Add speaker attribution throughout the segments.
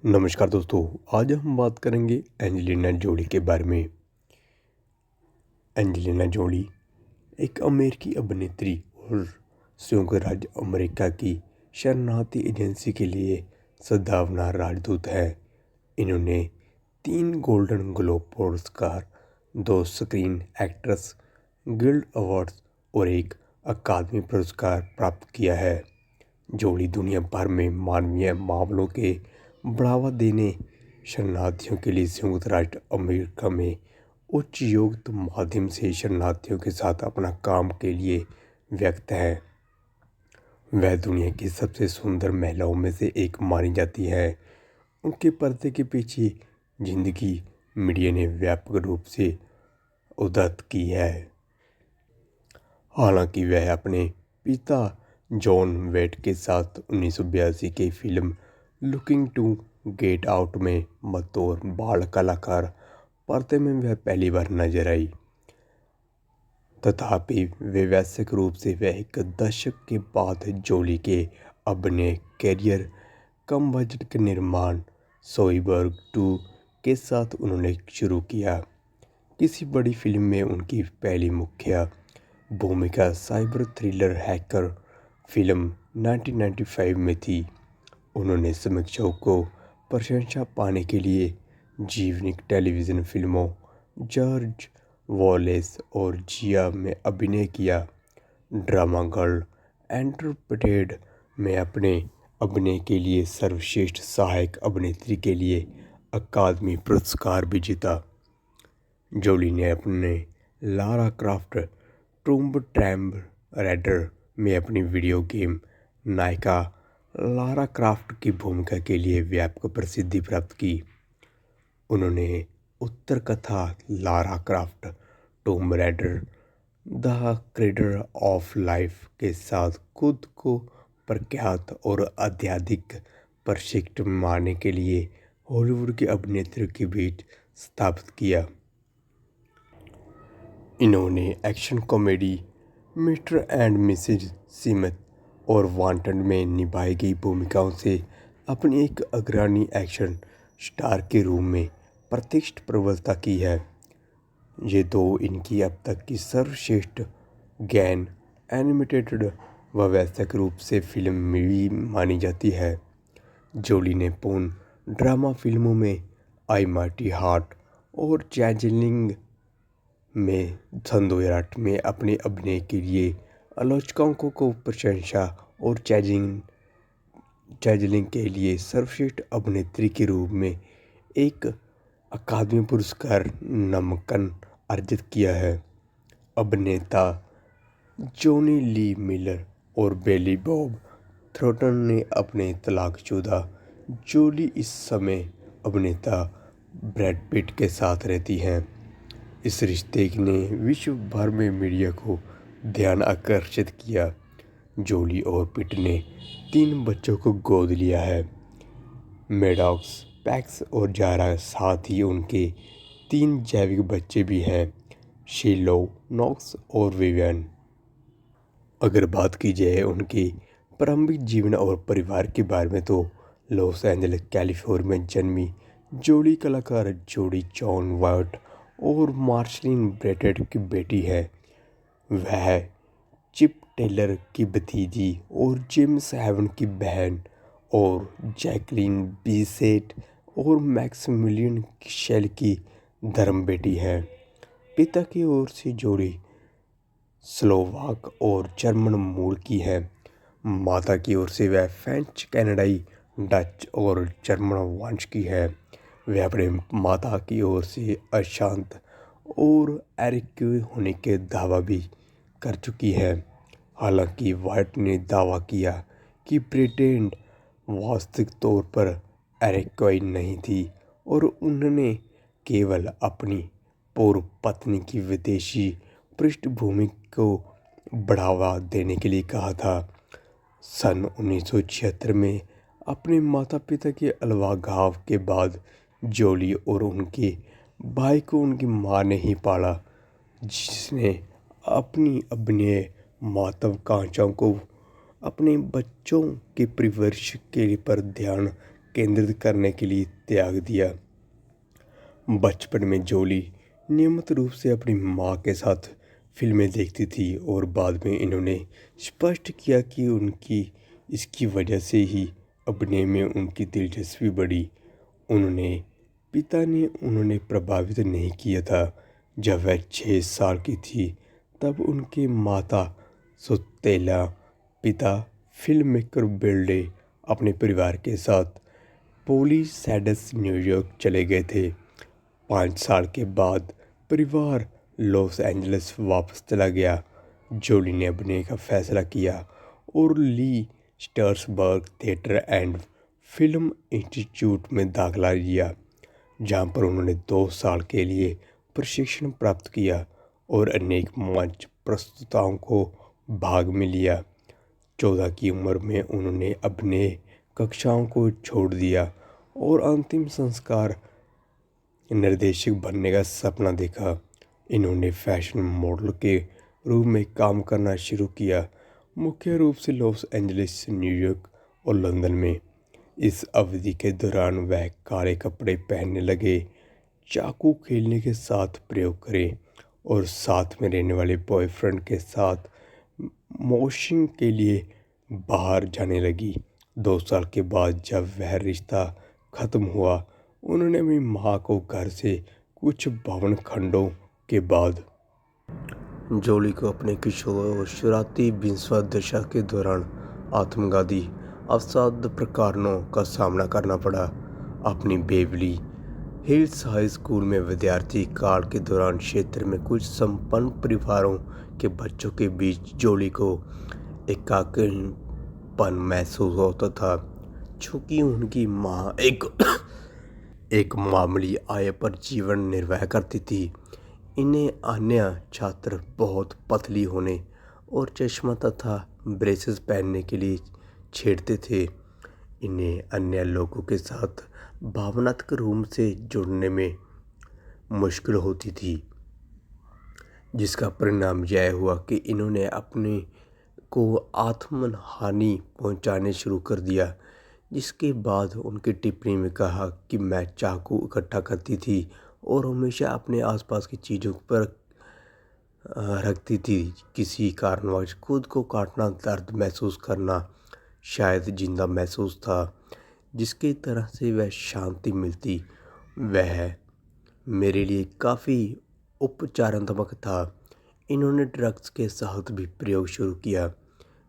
Speaker 1: नमस्कार दोस्तों। आज हम बात करेंगे एंजेलिना जोली के बारे में। एंजेलिना जोली एक अमेरिकी अभिनेत्री और संयुक्त राज्य अमेरिका की शरणार्थी एजेंसी के लिए सद्भावना राजदूत है। इन्होंने 3 गोल्डन ग्लोब पुरस्कार, 2 स्क्रीन एक्ट्रेस गिल्ड अवार्ड्स और एक अकादमी पुरस्कार प्राप्त किया है। जोली दुनिया भर में मानवीय मामलों के बढ़ावा देने, शरणार्थियों के लिए संयुक्त राष्ट्र अमेरिका में उच्च योग्यता माध्यम से शरणार्थियों के साथ अपना काम के लिए व्यक्त है। वह दुनिया की सबसे सुंदर महिलाओं में से एक मानी जाती है। उनके पर्दे के पीछे जिंदगी मीडिया ने व्यापक रूप से उद्धृत की है। हालांकि वह अपने पिता जॉन वेट के साथ 1982 के film looking to get out में बतौर बाल कलाकार पर्दे में वह पहली बार नजर आई। तथापि व्यावसायिक रूप से वह एक दशक के बाद जोली के अभिनय करियर कम बजट के निर्माण सोइबर्ग 2 के साथ उन्होंने शुरू किया। किसी बड़ी फिल्म में उनकी पहली मुख्य भूमिका साइबर थ्रिलर हैकर फिल्म 1995 में थी। उन्होंने समीक्षकों को प्रशंसा पाने के लिए जीवनिक टेलीविज़न फिल्मों जॉर्ज वॉलेस और जिया में अभिनय किया। ड्रामा गर्ल इंटरप्रेटेड में अपने अभिनय के लिए सर्वश्रेष्ठ सहायक अभिनेत्री के लिए अकादमी पुरस्कार भी जीता। जोली ने अपने लारा क्राफ्ट टूम्ब ट्रैम्ब रेडर में अपनी वीडियो गेम नायिका लारा क्राफ्ट की भूमिका के लिए व्यापक प्रसिद्धि प्राप्त की। उन्होंने उत्तर कथा Lara craft tomb raider the cradle of life के साथ खुद को प्रख्यात और अत्यधिक प्रशिक्षित मानने के लिए हॉलीवुड के अभिनेत्रियों के बीच स्थापित किया। इन्होंने action comedy mister and missus Smith और वांटेड में निभाई गई भूमिकाओं से अपनी एक अग्रणी एक्शन स्टार के रूप में प्रतिष्ठित प्रबलता की है। ये दो इनकी अब तक की सर्वश्रेष्ठ गैन एनिमेटेड व वैश्विक रूप से फिल्म में भी मानी जाती है। जोली ने पूर्ण ड्रामा फिल्मों में आई माइटी हार्ट और चैजिलिंग में सन 2008 में अपने अभिनय के लिए आलोचकों को प्रशंसा और चैजिलिंग के लिए सर्वश्रेष्ठ अभिनेत्री के रूप में एक अकादमी पुरस्कार नामांकन अर्जित किया है। अभिनेता जॉनी ली मिलर और बेली बॉब थ्रोटन ने अपने तलाकशुदा जोली इस समय अभिनेता ब्रैड पिट के साथ रहती हैं। इस रिश्ते ने विश्व भर में मीडिया को ध्यान आकर्षित किया। जोली और पिट ने 3 बच्चों को गोद लिया है, मैडॉक्स, पैक्स और जारा। साथ ही उनके 3 जैविक बच्चे भी हैं, शीलो, नॉक्स और विवियन। अगर बात की जाए उनके प्रारंभिक जीवन और परिवार के बारे में तो लॉस एंजलिस कैलिफोर्निया में जन्मी जोली कलाकार जोडी जॉन वाइट और मार्शलिन ब्रेटेड की बेटी है। वह चिप टेलर की भतीजी और जेम्स हेवन की बहन और जैकलीन बीसेट और मैक्सिमिलियन शेल की धर्म बेटी है। पिता की ओर से जोड़ी स्लोवाक और जर्मन मूल की है। माता की ओर से वह फ्रेंच, कनाडाई, डच और जर्मन वंश की है। वह अपने माता की ओर से अशांत और एरिक्यू होने के दावा भी कर चुकी है। हालांकि वाइट ने दावा किया कि ब्रिटेन वास्तविक तौर पर एरिक्वाई नहीं थी और उन्होंने केवल अपनी पूर्व पत्नी की विदेशी पृष्ठभूमि को बढ़ावा देने के लिए कहा था। सन 1976 में अपने माता पिता के अलगाव के बाद जोली और उनके भाई को उनकी मां ने ही पाला, जिसने अपनी अभिनय महत्वाकांक्षाओं को अपने बच्चों के परिवर्तन के पर ध्यान केंद्रित करने के लिए त्याग दिया। बचपन में जोली नियमित रूप से अपनी मां के साथ फिल्में देखती थी और बाद में इन्होंने स्पष्ट किया कि उनकी इसकी वजह से ही अभिनय में उनकी दिलचस्पी बढ़ी। उन्होंने पिता ने उन्होंने प्रभावित नहीं किया था। जब वह 6 साल की थी तब उनके माता सुतेला पिता फिल्म मेकर बिल्डे अपने परिवार के साथ पोलिसैडस न्यूयॉर्क चले गए थे। 5 साल के बाद परिवार लॉस एंजलिस वापस चला गया। जोली ने अभिनय का फैसला किया और Lee Strasberg theatre and film institute में दाखिला लिया, जहां पर उन्होंने 2 साल के लिए प्रशिक्षण प्राप्त किया और अनेक मंच प्रस्तुताओं को भाग में लिया। 14 की उम्र में उन्होंने अभिनय कक्षाओं को छोड़ दिया और अंतिम संस्कार निर्देशक बनने का सपना देखा। इन्होंने फैशन मॉडल के रूप में काम करना शुरू किया, मुख्य रूप से लॉस एंजलिस, न्यूयॉर्क और लंदन में। इस अवधि के दौरान वह काले कपड़े पहनने लगे, चाकू खेलने के साथ प्रयोग करें और साथ में रहने वाले बॉयफ्रेंड के साथ मॉशिंग के लिए बाहर जाने लगी। 2 साल के बाद जब वह रिश्ता खत्म हुआ, उन्होंने अपनी मां को घर से कुछ भवन खंडों के बाद जोली को अपने किशोर और शुरुआती विंध्यादशा के दौरान आत्मघाती अवसाद प्रकरणों का सामना करना पड़ा। अपनी बेवली हिल्स हाई स्कूल में विद्यार्थी काल के दौरान क्षेत्र में कुछ संपन्न परिवारों के बच्चों के बीच जोली को एकाकीपन महसूस होता था, चूँकि उनकी माँ एक मामूली आय पर जीवन निर्वाह करती थी। इन्हें अन्य छात्र बहुत पतली होने और चश्मा तथा ब्रेसेस पहनने के लिए छेड़ते थे। इन्हें अन्य लोगों के साथ भावनात्मक रूप से जुड़ने में मुश्किल होती थी, जिसका परिणाम यह हुआ कि इन्होंने अपने को आत्महानि पहुंचाने शुरू कर दिया। जिसके बाद उनकी टिप्पणी में कहा कि मैं चाकू इकट्ठा करती थी और हमेशा अपने आसपास की चीज़ों पर रखती थी। किसी कारणवश खुद को काटना, दर्द महसूस करना शायद जिंदा महसूस था, जिसकी तरह से वह शांति मिलती। वह मेरे लिए काफ़ी उपचारात्मक था। इन्होंने ड्रग्स के साथ भी प्रयोग शुरू किया।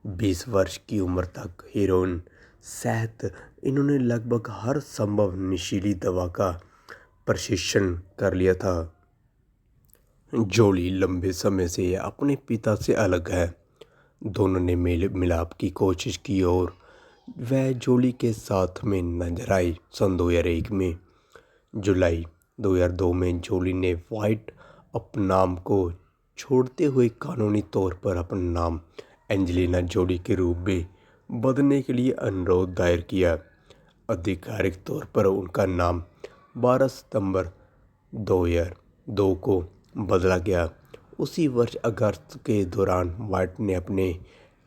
Speaker 1: 20 वर्ष की उम्र तक हेरोइन सहित इन्होंने लगभग हर संभव नशीली दवा का प्रशिक्षण कर लिया था। जोली लंबे समय से अपने पिता से अलग है। दोनों ने मेल मिलाप की कोशिश की और वह जोली के साथ में नजर आई। सन 2001 में जुलाई 2002 में जोली ने वाइट उपनाम को छोड़ते हुए कानूनी तौर पर अपना नाम एंजेलिना जोली के रूप में बदलने के लिए अनुरोध दायर किया। आधिकारिक तौर पर उनका नाम 12 सितंबर 2002 को बदला गया। उसी वर्ष अगस्त के दौरान वाइट ने अपने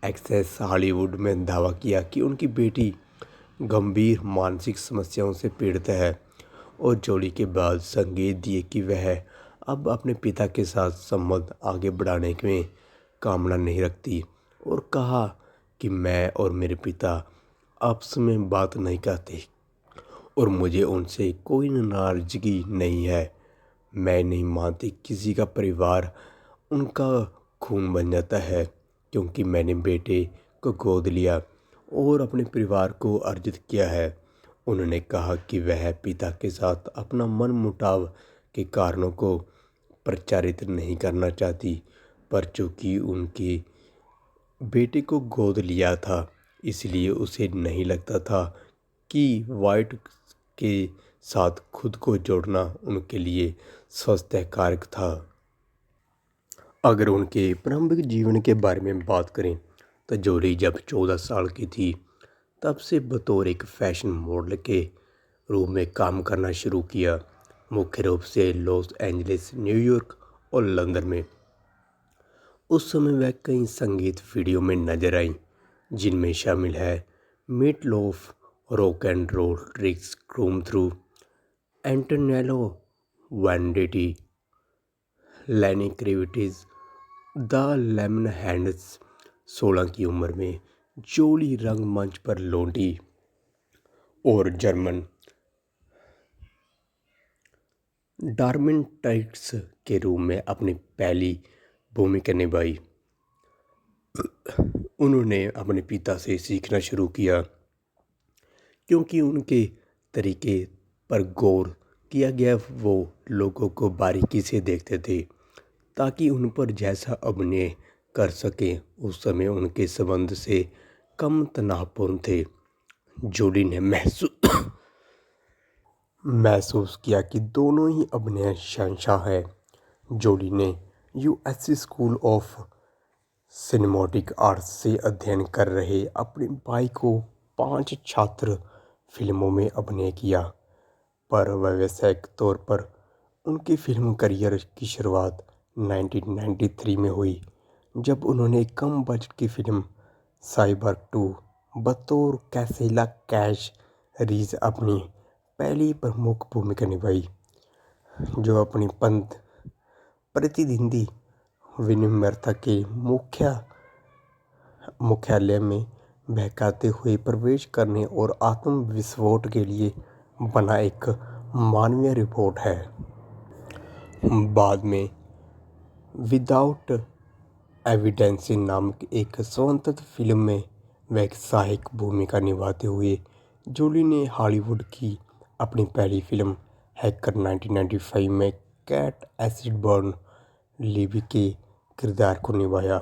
Speaker 1: एक्सेस हॉलीवुड में दावा किया कि उनकी बेटी गंभीर मानसिक समस्याओं से पीड़ित है और जोली के बाद संकेत दिए कि वह अब अपने पिता के साथ संबंध आगे बढ़ाने में कामना नहीं रखती और कहा कि मैं और मेरे पिता आपस में बात नहीं करते और मुझे उनसे कोई नाराजगी नहीं है। मैं नहीं मानती किसी का परिवार उनका खून बन जाता है, क्योंकि मैंने बेटे को गोद लिया और अपने परिवार को अर्जित किया है। उन्होंने कहा कि वह पिता के साथ अपना मनमुटाव के कारणों को प्रचारित नहीं करना चाहती, पर चूंकि उनके बेटे को गोद लिया था इसलिए उसे नहीं लगता था कि वाइट के साथ खुद को जोड़ना उनके लिए स्वास्थ्यकारक था। अगर उनके प्रारंभिक जीवन के बारे में बात करें तो जोली जब 14 साल की थी तब से बतौर एक फैशन मॉडल के रूप में काम करना शुरू किया, मुख्य रूप से लॉस एंजलिस, न्यूयॉर्क और लंदन में। उस समय वह कई संगीत वीडियो में नजर आई, जिनमें शामिल है Meat Loaf rock and roll tricks क्रूम through, Antonello Venditti, Lenny Kravitz, the lemon hands. 16 की उम्र में जोली रंगमंच पर लौटी और जर्मन डार्मेंटाइट्स के रूप में अपनी पहली भूमिका निभाई। उन्होंने अपने पिता से सीखना शुरू किया क्योंकि उनके तरीके पर गौर किया गया। वो लोगों को बारीकी से देखते थे ताकि उन पर जैसा अभिनय कर सकें। उस समय उनके संबंध से कम तनावपूर्ण थे। जोली ने महसूस किया कि दोनों ही अभिनय शहंशाह हैं। जोली ने USC school of cinematic arts से अध्ययन कर रहे अपने भाई को 5 छात्र फिल्मों में अभिनय किया, पर व्यावसायिक तौर पर उनकी फिल्म करियर की शुरुआत 1993 में हुई जब उन्होंने कम बजट की फिल्म साइबर 2 बतौर कैसेला कैश रीज अपनी पहली प्रमुख भूमिका निभाई, जो अपनी प्रतिद्वंदी विनिमयता के मुख्यालय में बहकाते हुए प्रवेश करने और आत्मविस्फोट के लिए बना एक मानवीय रिपोर्ट है। बाद में विदाउट एविडेंस नामक एक स्वतंत्र फिल्म में वह एक सहायक भूमिका निभाते हुए जोली ने हॉलीवुड की अपनी पहली फिल्म हैकर 1995 में कैट एसिड बर्न लिवी के किरदार को निभाया,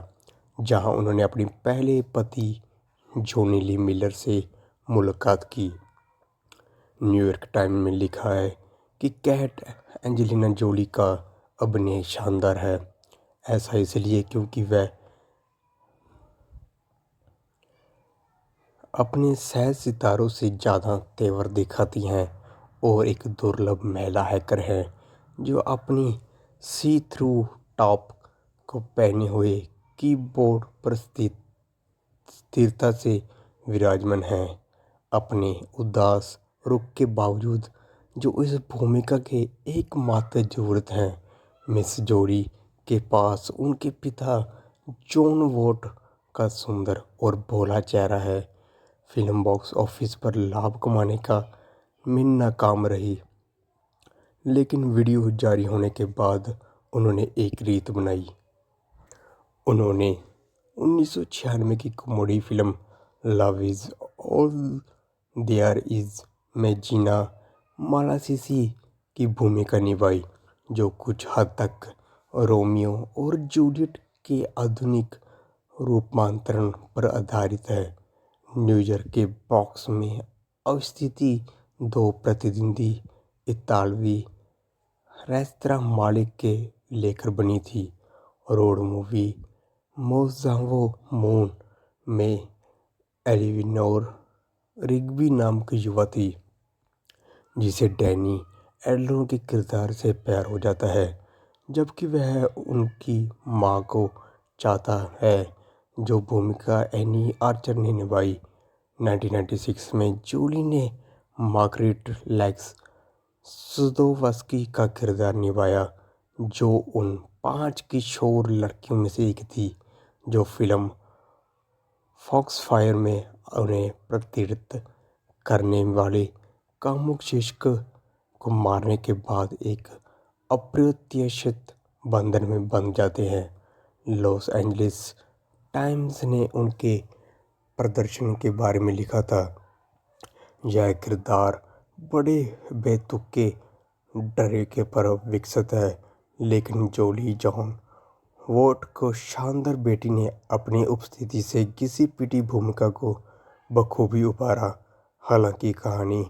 Speaker 1: जहां उन्होंने अपने पहले पति जॉनी ली मिलर से मुलाकात की। न्यूयॉर्क टाइम्स में लिखा है कि कैट एंजेलिना जोली का अभिनय शानदार है। ऐसा इसलिए क्योंकि वह अपने सह सितारों से ज़्यादा तेवर दिखाती हैं और एक दुर्लभ महिला हैकर है जो अपनी सी थ्रू टॉप को पहने हुए कीबोर्ड पर स्थिरता से विराजमान है। अपने उदास रुख के बावजूद, जो इस भूमिका के एकमात्र ज़रूरत है, मिस जोली के पास उनके पिता जॉन वोट का सुंदर और भोला चेहरा है। फिल्म बॉक्स ऑफिस पर लाभ कमाने में नाकाम रही, लेकिन वीडियो जारी होने के बाद उन्होंने एक रीत बनाई। उन्होंने 1996 की comedy film love is all there is में जीना मालासिसी की भूमिका निभाई, जो कुछ हद तक रोमियो और जूलियट के आधुनिक रूपांतरण पर आधारित है। न्यूयॉर्क के बॉक्स में अवस्थित 2 प्रतिद्वंदी इतालवी रेस्तरां मालिक के लेकर बनी थी। रोड मूवी मोज़ावो मून में एलिनोर रिग्बी नामक युवा थी, जिसे डैनी एडलर के किरदार से प्यार हो जाता है, जबकि वह उनकी मां को चाहता है, जो भूमिका एनी आर्चर ने निभाई। 1996 में जोली ने मार्गरेट लेक्स सुदोवस्की का किरदार निभाया, जो उन 5 किशोर लड़कियों में से एक थी जो फिल्म फॉक्सफायर में उन्हें प्रतिनिधित्व करने वाले कामुक शिक्षक को मारने के बाद एक अप्रत्याशित बंधन में बंध जाते हैं। लॉस एंजलिस टाइम्स ने उनके प्रदर्शन के बारे में लिखा था, यह किरदार बड़े बेतुके डरे पर विकसित है, लेकिन जोली जॉन वोट को शानदार बेटी ने अपनी उपस्थिति से घिसी पिटी भूमिका को बखूबी उभारा। हालांकि कहानी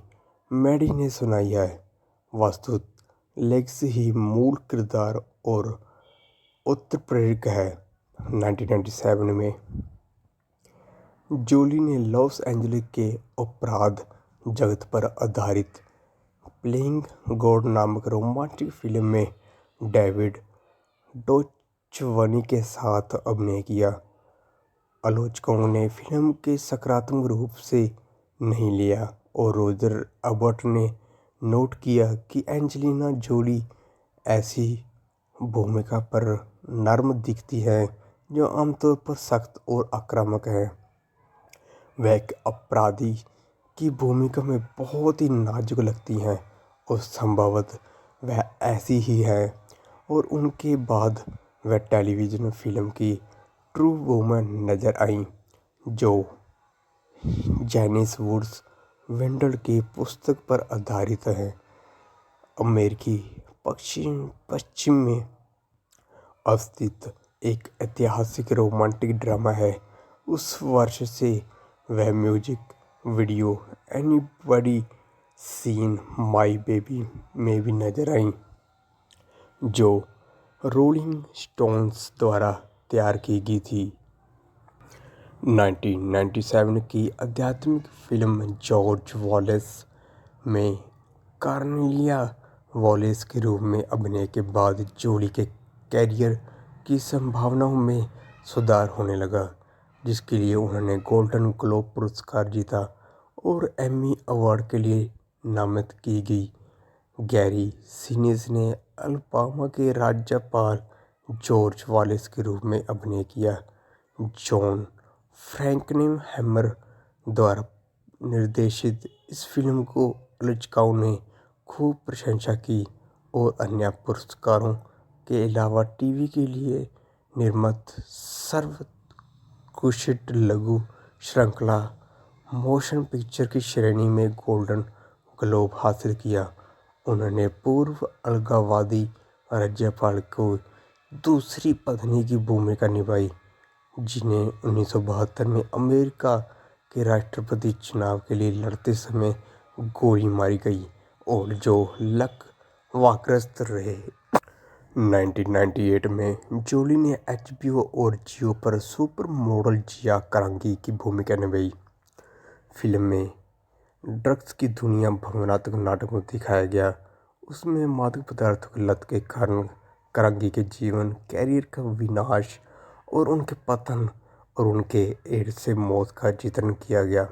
Speaker 1: मैडी ने सुनाई है, वस्तुतः लेक्स ही मूल किरदार और उत्प्रेरक है। 1997 में जोली ने लॉस एंजलिस के अपराध जगत पर आधारित प्लेइंग गॉड नामक रोमांटिक फिल्म में डेविड डोच्वनी के साथ अभिनय किया। आलोचकों ने फिल्म के सकारात्मक रूप से नहीं लिया और रोजर एबर्ट ने नोट किया कि एंजेलिना जोली ऐसी भूमिका पर नर्म दिखती है जो आमतौर पर सख्त और आक्रामक है। वह एक अपराधी की भूमिका में बहुत ही नाजुक लगती हैं और संभवतः वह ऐसी ही है। और उनके बाद वह टेलीविज़न फिल्म की ट्रू वुमन नजर आईं, जो जैनिस वुड्स वेंडल की पुस्तक पर आधारित है। अमेरिकी पश्चिम में अवस्थित एक ऐतिहासिक रोमांटिक ड्रामा है। उस वर्ष से वह music video anybody seen my baby में भी नजर आईं, जो रोलिंग स्टोन्स द्वारा तैयार की गई थी। 1997 की आध्यात्मिक फिल्म जॉर्ज वॉलेस में कार्नेलिया वॉलेस के रूप में अभिनय के बाद जोली के कैरियर की संभावनाओं में सुधार होने लगा, जिसके लिए उन्होंने गोल्डन ग्लोब पुरस्कार जीता और एमी अवार्ड के लिए नामित की गई। गैरी सिनीज ने अलाबामा के राज्यपाल जॉर्ज वॉलेस के रूप में अभिनय किया। जॉन फ्रैंकनहैमर द्वारा निर्देशित इस फिल्म को आलोचकों ने खूब प्रशंसा की और अन्य पुरस्कारों के अलावा टीवी के लिए निर्मित सर्वोत्कृष्ट लघु श्रृंखला मोशन पिक्चर की श्रेणी में गोल्डन ग्लोब हासिल किया। उन्होंने पूर्व अलगाववादी राज्यपाल को दूसरी पत्नी की भूमिका निभाई, जिन्हें 1972 में अमेरिका के राष्ट्रपति चुनाव के लिए लड़ते समय गोली मारी गई और जो लकवाग्रस्त रहे। 1998 में जोली ने एचबीओ और जियो पर सुपर मॉडल जिया करांगी की भूमिका निभाई। फिल्म में ड्रग्स की दुनिया भावनात्मक नाटक को दिखाया गया। उसमें मादक पदार्थों की लत के कारण करांगी के जीवन, कैरियर का विनाश और उनके पतन और उनके एड्स से मौत का चित्रण किया गया।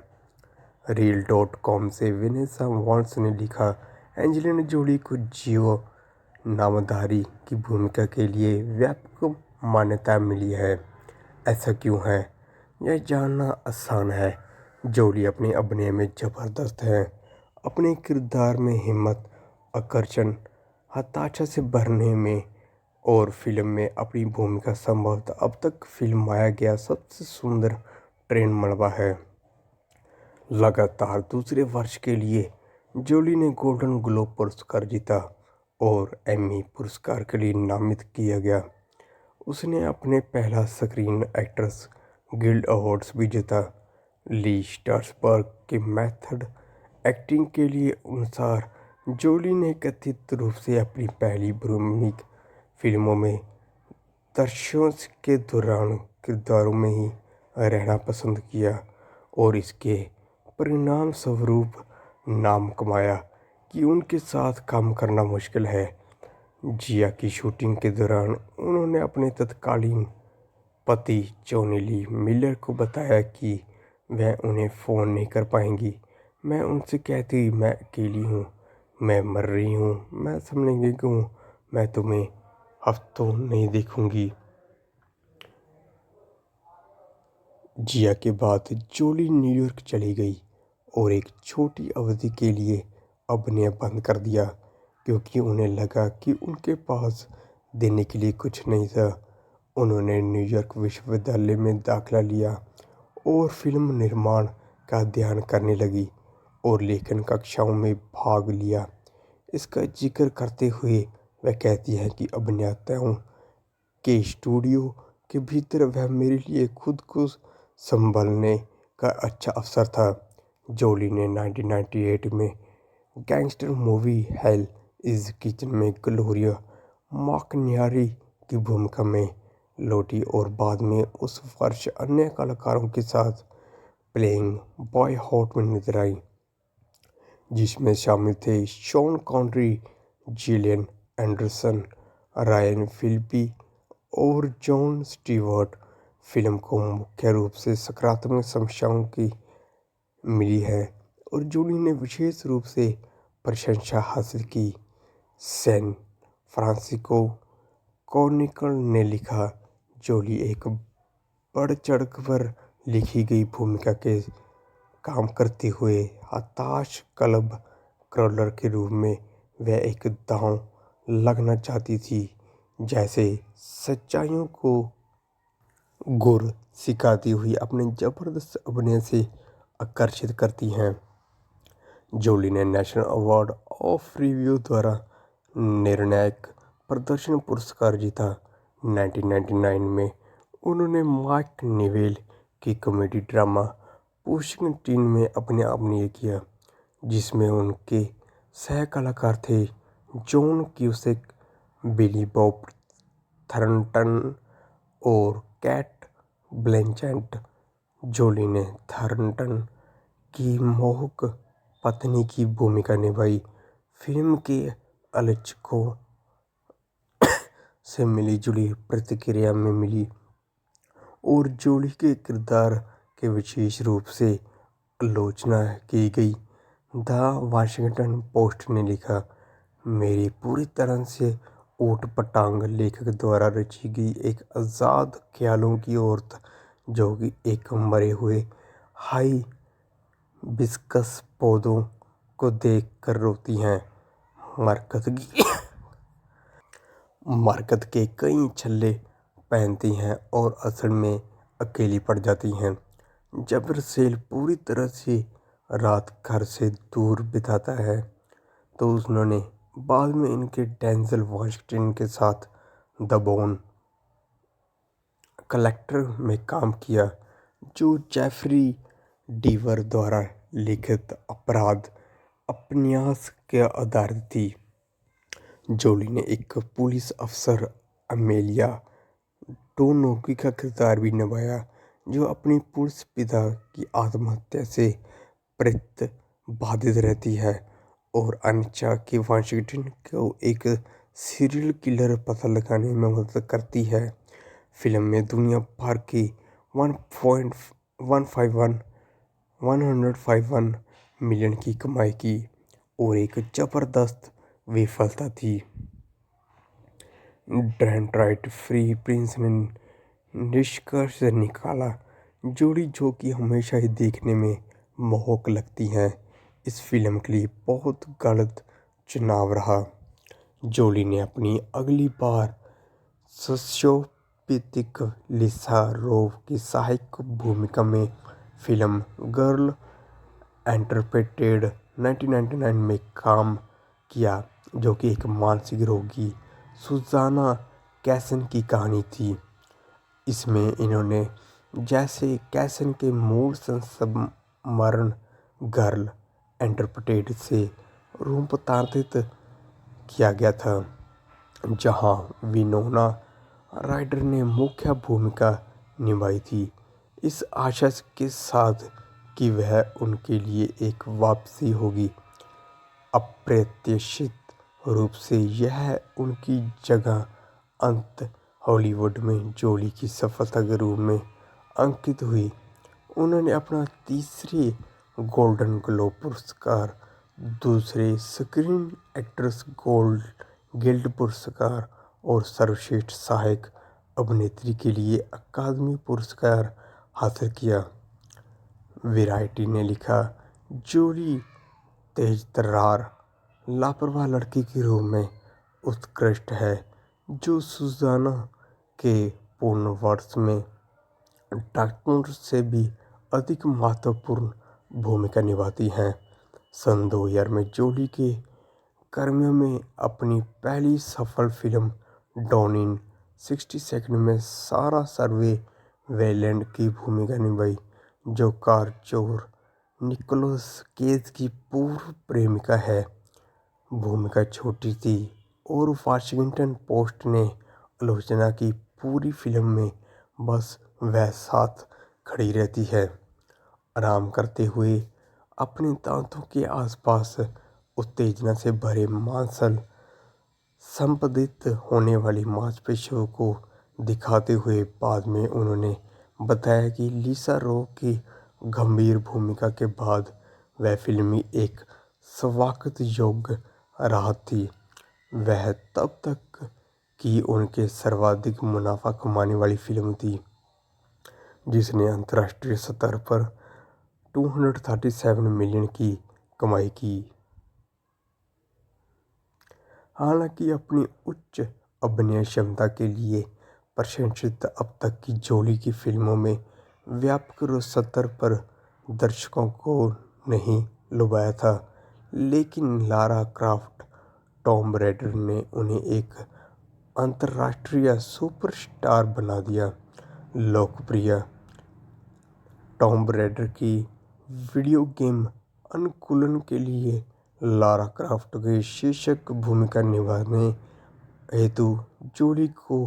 Speaker 1: Reel.com से वेनेसा वॉल्स ने लिखा, एंजेलिना जोली को जियो नामधारी की भूमिका के लिए व्यापक मान्यता मिली है। ऐसा क्यों है, यह जानना आसान है। जोली अपने अभिनय में ज़बरदस्त है। अपने किरदार में हिम्मत, आकर्षण, हताशा से भरने में और फिल्म में अपनी भूमिका संभवतः अब तक फिल्माया गया सबसे सुंदर ट्रेन मलबा है। लगातार दूसरे वर्ष के लिए जोली ने गोल्डन ग्लोब पुरस्कार जीता और एमी पुरस्कार के लिए नामित किया गया। उसने अपने पहला स्क्रीन एक्टर्स गिल्ड अवार्ड्स भी जीता। ली स्ट्रासबर्ग के मेथड एक्टिंग के लिए अनुसार जोली ने कथित रूप से अपनी पहली भूमिका फिल्मों में दर्शकों के दौरान किरदारों में ही रहना पसंद किया और इसके परिणाम स्वरूप नाम कमाया कि उनके साथ काम करना मुश्किल है। जिया की शूटिंग के दौरान उन्होंने अपने तत्कालीन पति जॉनी ली मिलर को बताया कि वह उन्हें फ़ोन नहीं कर पाएंगी। मैं उनसे कहती, मैं अकेली हूँ, मैं मर रही हूँ, मैं समझेंगी हूँ, मैं तुम्हें हफ्तों नहीं देखूंगी। जिया के बाद जोली न्यूयॉर्क चली गई और एक छोटी अवधि के लिए अभिनय बंद कर दिया क्योंकि उन्हें लगा कि उनके पास देने के लिए कुछ नहीं था। उन्होंने न्यूयॉर्क विश्वविद्यालय में दाखिला लिया और फिल्म निर्माण का अध्ययन करने लगी और लेखन कक्षाओं में भाग लिया। इसका जिक्र करते हुए वह कहती है कि अभिनेताओं के स्टूडियो के भीतर वह मेरे लिए खुद को संभलने का अच्छा अवसर था। जोली ने 1998 में gangster movie hell is kitchen में ग्लोरिया माकनियारी की भूमिका में लौटी और बाद में उस वर्ष अन्य कलाकारों के साथ प्लेइंग बॉय हॉट में नजर आई, जिसमें शामिल थे Sean Connery, Gillian Anderson, Ryan Phillippe और जॉन स्टीवर्ट। फिल्म को मुख्य रूप से सकारात्मक समीक्षाओं की मिली है और जूली ने विशेष रूप से प्रशंसा हासिल की। सैन फ्रांसिस्को क्रॉनिकल ने लिखा, जूली एक बढ़ चढ़कर लिखी गई भूमिका के काम करते हुए हताश क्लब क्रॉलर के रूप में वह एक दांव लगना चाहती थी, जैसे सच्चाइयों को गुर सिखाती हुई अपने जबरदस्त अभिनय से आकर्षित करती हैं। जूली ने नेशनल अवार्ड ऑफ रिव्यू द्वारा निर्णायक प्रदर्शन पुरस्कार जीता। 1999 में उन्होंने मार्क नेवेल की कॉमेडी ड्रामा पुशिंग टीन में अपने अभिनय किया, जिसमें उनके सह कलाकार थे John Cusack, Billy Bob Thornton और कैट ब्लैंचेट। जूली ने थॉर्नटन की मोहक पत्नी की भूमिका निभाई। फिल्म के आलोचकों से मिली-जुली प्रतिक्रिया में मिली और जूली के किरदार की विशेष रूप से आलोचना की गई। द वाशिंगटन पोस्ट ने लिखा, मेरी पूरी तरह से ऊट-पटांग लेखक द्वारा रची गई एक आज़ाद ख्यालों की औरत जो कि एक मरे हुए हाइबिस्कस पौधों को देखकर रोती हैं, मरकत के कई छल्ले पहनती हैं और असल में अकेली पड़ जाती हैं। जब रसेल पूरी तरह से रात घर से दूर बिताता है तो उन्होंने बाद में इनके डेंजल वाशिंगटन के साथ द बोन कलेक्टर में काम किया, जो जेफरी डीवर द्वारा लिखित अपराध उपन्यास के आधारित थी। जूली ने एक पुलिस अफसर अमेलिया डोनोगी का किरदार भी निभाया, जो अपनी पुलिस पिता की आत्महत्या से प्रेरित बाधित रहती है और अनिच्छा कि वाशिंगटन को एक सीरियल किलर पता लगाने में मदद करती है। फिल्म में दुनिया भर के 151 मिलियन की कमाई की और एक जबरदस्त विफलता थी। डेट्रॉइट फ्री प्रेस ने निष्कर्ष निकाला, जूली जो कि हमेशा ही देखने में मोहक लगती हैं, इस फिल्म के लिए बहुत गलत चुनाव रहा। जूली ने अपनी अगली बार सोशियोपैथिक लिसा रोव की सहायक भूमिका में फिल्म गर्ल इंटरप्रेटेड 1999 में काम किया, जो कि एक मानसिक रोगी सुजाना कैसन की कहानी थी। इसमें इन्होंने जैसे कैसन के मूल संस्मरण गर्ल इंटरप्रेटेड से रूपांतरित किया गया था, जहां विनोना राइडर ने मुख्य भूमिका निभाई थी, इस आशा के साथ कि वह उनके लिए एक वापसी होगी। अप्रत्याशित रूप से यह उनकी जगह अंत हॉलीवुड में जूली की सफलता के रूप में अंकित हुई। उन्होंने अपना तीसरे गोल्डन ग्लोब पुरस्कार, दूसरे स्क्रीन एक्टर्स गिल्ड पुरस्कार और सर्वश्रेष्ठ सहायक अभिनेत्री के लिए अकादमी पुरस्कार हासिल किया। वैरायटी ने लिखा, जूली तेज-तर्रार, लापरवाह लड़की के रूप में उत्कृष्ट है, जो सुजाना के पूर्ण वर्ष में डॉक्टर से भी अधिक महत्वपूर्ण भूमिका निभाती हैं। सन 2000 में जूली के कर्मियों में अपनी पहली सफल फिल्म डॉन इन 60 सेकंड में सारा सर्वेलेंट की भूमिका निभाई, जो कार चोर निकोलस केज की पूर्व प्रेमिका है। भूमिका छोटी थी और वाशिंगटन पोस्ट ने आलोचना की, पूरी फिल्म में बस वह साथ खड़ी रहती है, आराम करते हुए अपने दांतों के आसपास उत्तेजना से भरे मांसल संपादित होने वाली मांसपेशियों को दिखाते हुए। बाद में उन्होंने बताया कि लिसा रो की गंभीर भूमिका के बाद वह फिल्म ही एक स्वागत योग्य रहा थी। वह तब तक की उनके सर्वाधिक मुनाफा कमाने वाली फिल्म थी, जिसने अंतर्राष्ट्रीय स्तर पर 237 मिलियन की कमाई की। हालांकि अपनी उच्च अभिनय क्षमता के लिए प्रशंसित अब तक की जोली की फिल्मों में व्यापक स्तर पर दर्शकों को नहीं लुभाया था, लेकिन लारा क्राफ्ट टॉम रेडर ने उन्हें एक अंतर्राष्ट्रीय सुपरस्टार बना दिया। लोकप्रिय टॉम रेडर की वीडियो गेम अनुकूलन के लिए लारा क्राफ्ट के शीर्षक भूमिका निभाने हेतु जोली को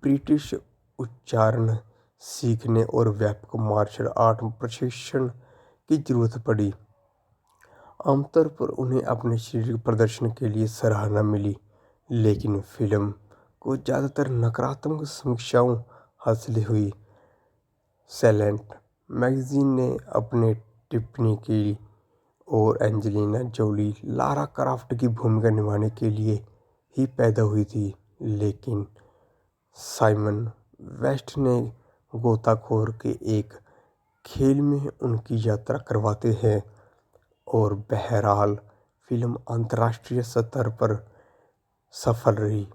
Speaker 1: ब्रिटिश उच्चारण सीखने और व्यापक मार्शल आर्ट प्रशिक्षण की जरूरत पड़ी। आमतौर पर उन्हें अपने शारीरिक प्रदर्शन के लिए सराहना मिली, लेकिन फिल्म को ज़्यादातर नकारात्मक समीक्षाएं हासिल हुई। सैलेंट मैगजीन ने अपने टिप्पणी की और एंजेलिना जोली लारा क्राफ्ट की भूमिका निभाने के लिए ही पैदा हुई थी, लेकिन साइमन वेस्ट ने गोताखोर के एक खेल में उनकी यात्रा करवाते हैं और बहरहाल फिल्म अंतर्राष्ट्रीय स्तर पर सफल रही,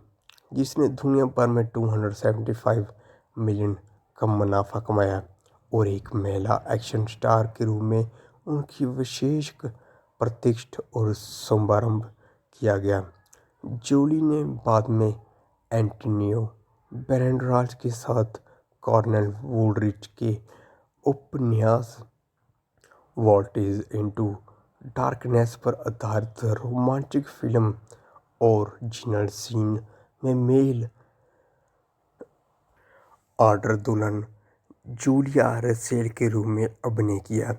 Speaker 1: जिसने दुनिया भर में 275 मिलियन का मुनाफा कमाया और एक महिला एक्शन स्टार के रूप में उनकी विशेष प्रतिष्ठा और शुभारंभ किया गया। जोली ने बाद में एंटोनियो बैंडेरास के साथ कॉर्नेल वुलरिच के उपन्यास वॉल्टेज इनटू डार्कनेस पर आधारित रोमांचक फिल्म ओरिजिनल सीन में मेल ऑर्डर दुल्हन जूलिया रसेल के रूप में अभिनय किया।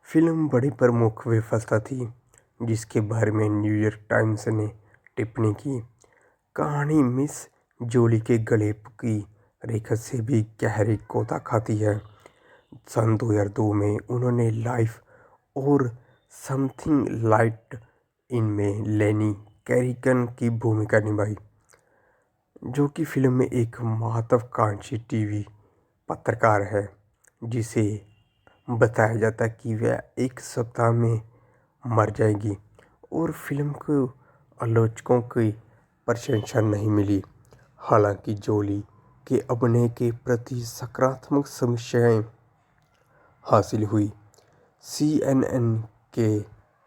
Speaker 1: फिल्म बड़ी प्रमुख विफलता थी, जिसके बारे में न्यूयॉर्क टाइम्स ने टिप्पणी की। कहानी मिस जोली के गले की रेखा से भी गहरी गोता खाती है। सन 2002 में उन्होंने लाइफ और समथिंग लाइट इन में लेनी कैरिगन की भूमिका निभाई, जो कि फिल्म में एक महत्वाकांक्षी टीवी पत्रकार है, जिसे बताया जाता है कि वह एक सप्ताह में मर जाएगी, और फिल्म को आलोचकों की प्रशंसा नहीं मिली। हालांकि जोली के अभिनय के प्रति सकारात्मक समीक्षाएं हासिल हुई। CNN के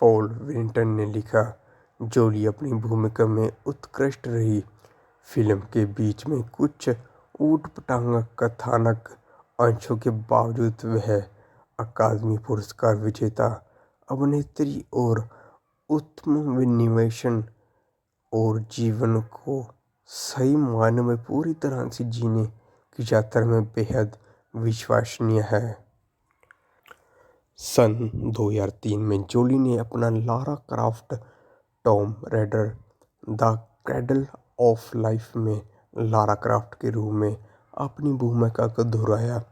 Speaker 1: पॉल विंटन ने लिखा, जोली अपनी भूमिका में उत्कृष्ट रही। फिल्म के बीच में कुछ ऊटपटांग कथानक अंशों के बावजूद वह अकादमी पुरस्कार विजेता अभिनेत्री और उत्तम निवेशन और जीवन को सही मायने में पूरी तरह से जीने की यात्रा में बेहद विश्वसनीय है। सन 2003 में जोली ने अपना Lara craft Tomb Raider the cradle of life में लारा क्राफ्ट के रूप में अपनी भूमिका को दोहराया।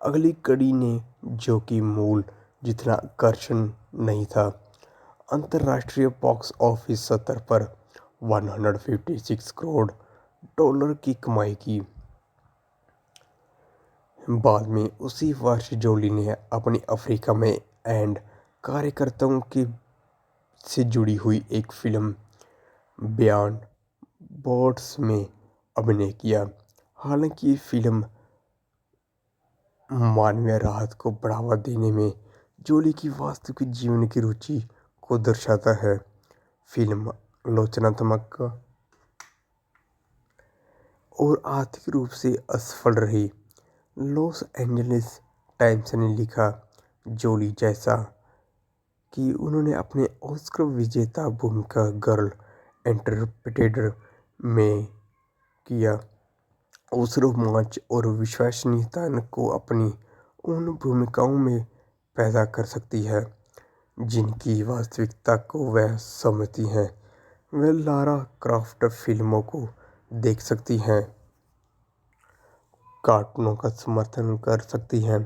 Speaker 1: अगली कड़ी ने, जो कि मूल जितना आकर्षण नहीं था, अंतर्राष्ट्रीय बॉक्स ऑफिस स्तर पर 156 करोड़ डॉलर की कमाई की। बाद में उसी वर्ष जोली ने अपनी अफ्रीका में एंड कार्यकर्ताओं की से जुड़ी हुई एक फिल्म बियॉन्ड बॉर्डर्स में अभिनय किया। हालांकि फिल्म मानवीय राहत को बढ़ावा देने में जोली की वास्तविक जीवन की रुचि को दर्शाता है। फिल्म आलोचनात्मक और आर्थिक रूप से असफल रही। लॉस एंजलिस टाइम्स ने लिखा, जोली जैसा कि उन्होंने अपने ऑस्कर विजेता भूमिका गर्ल इंटरप्रेटर में किया, उस रोमांच और विश्वसनीयता को अपनी उन भूमिकाओं में पैदा कर सकती है जिनकी वास्तविकता को वह समझती हैं। वे लारा क्राफ्ट फिल्मों को देख सकती हैं, कार्टूनों का समर्थन कर सकती हैं,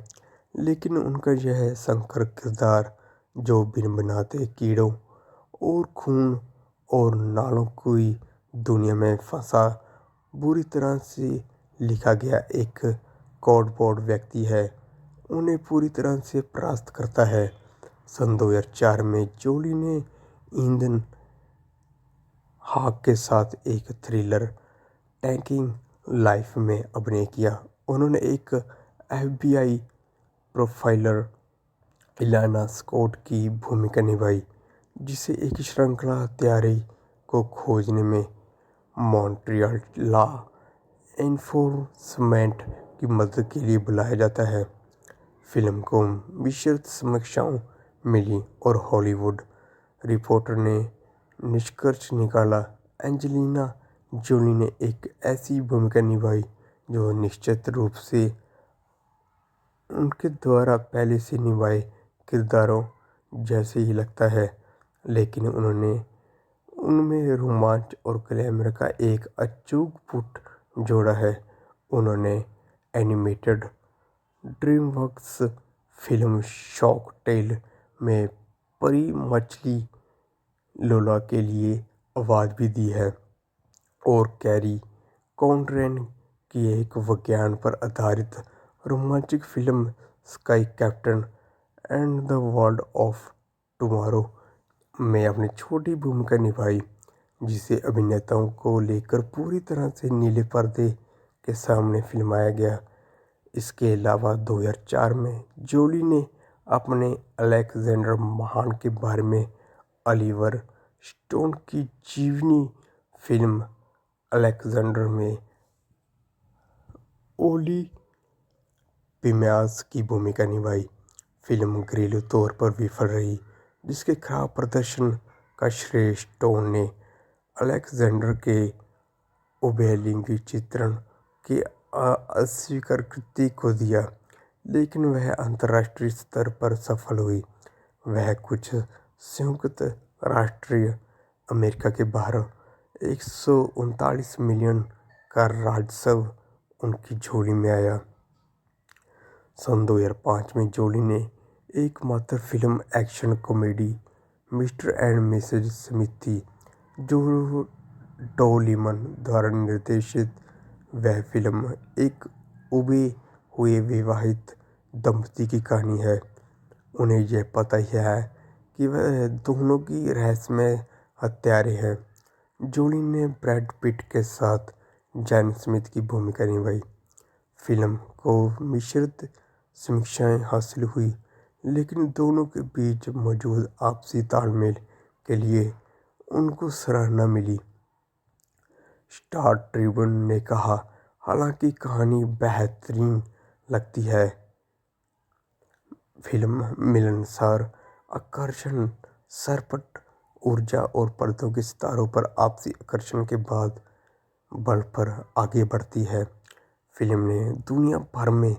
Speaker 1: लेकिन उनका यह संकर किरदार जो भिनभिनाते कीड़ों और खून और नालों की दुनिया में फंसा बुरी तरह से लिखा गया एक कार्डबोर्ड व्यक्ति है, उन्हें पूरी तरह से परास्त करता है। सन 2004 में जोली ने ईथन हॉक के साथ एक थ्रिलर टैकिंग लाइफ में अभिनय किया। उन्होंने एक एफबीआई प्रोफाइलर इलाना स्कॉट की भूमिका निभाई, जिसे एक श्रृंखला हत्यारे को खोजने में मॉन्ट्रियल लॉ एनफोर्समेंट की मदद के लिए बुलाया जाता है। फिल्म को मिश्रित समीक्षाएं मिली और हॉलीवुड रिपोर्टर ने निष्कर्ष निकाला, एंजेलिना जोली ने एक ऐसी भूमिका निभाई जो निश्चित रूप से उनके द्वारा पहले से निभाए किरदारों जैसे ही लगता है, लेकिन उन्होंने उनमें रोमांच और ग्लैमर का एक अचूक पुट जोड़ा है। उन्होंने animated DreamWorks film Shark Tale में परी मछली लोला के लिए आवाज़ भी दी है और कैरी कॉनरेड की एक विज्ञान पर आधारित romantic film sky captain and the world of tomorrow में अपनी छोटी भूमिका निभाई, जिसे अभिनेताओं को लेकर पूरी तरह से नीले पर्दे के सामने फिल्माया गया। इसके अलावा 2004 में जोली ने अपने अलेक्जेंडर महान के बारे में ऑलिवर स्टोन की जीवनी फिल्म अलेक्जेंडर में ओलिम्पियास की भूमिका निभाई। फिल्म घरेलू तौर पर विफल रही, जिसके खराब प्रदर्शन का श्रेय स्टोन ने अलेक्जेंडर के उभयलिंगी चित्रण की अस्वीकृति को दिया, लेकिन वह अंतर्राष्ट्रीय स्तर पर सफल हुई। वह कुछ संयुक्त राष्ट्र अमेरिका के बाहर 139 मिलियन का राजस्व उनकी झोली में आया। सन 2005 में जोली ने एकमात्र film action comedy mister and missus Smith थी, जो डॉ लिमन द्वारा निर्देशित। वह फिल्म एक उबे हुए विवाहित दंपति की कहानी है। उन्हें यह पता ही है कि वह दोनों की रहस्यमय हत्यारे हैं। जोली ने ब्रैड पिट के साथ जैन स्मिथ की भूमिका निभाई। फिल्म को मिश्रित समीक्षाएं हासिल हुई, लेकिन दोनों के बीच मौजूद आपसी तालमेल के लिए उनको सराहना मिली। स्टार ट्रिब्यून ने कहा, हालांकि कहानी बेहतरीन लगती है, फिल्म मिलनसार आकर्षण, सरपट ऊर्जा और पर्दों के सितारों पर आपसी आकर्षण के बाद बल पर आगे बढ़ती है। फिल्म ने दुनिया भर में